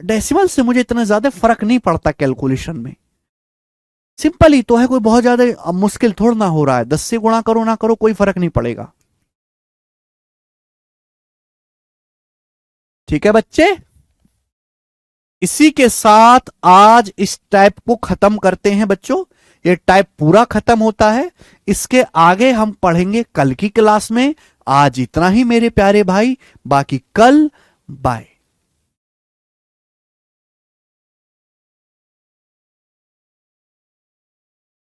डेसिमल से मुझे इतना ज्यादा फर्क नहीं पड़ता कैलकुलेशन में। सिंपल ही तो है, कोई बहुत ज्यादा मुश्किल थोड़ा ना हो रहा है। 10 से गुणा करो ना करो कोई फर्क नहीं पड़ेगा। ठीक है बच्चे, इसी के साथ आज इस टाइप को खत्म करते हैं बच्चों। ये टाइप पूरा खत्म होता है। इसके आगे हम पढ़ेंगे कल की क्लास में। आज इतना ही मेरे प्यारे भाई, बाकी कल। बाय।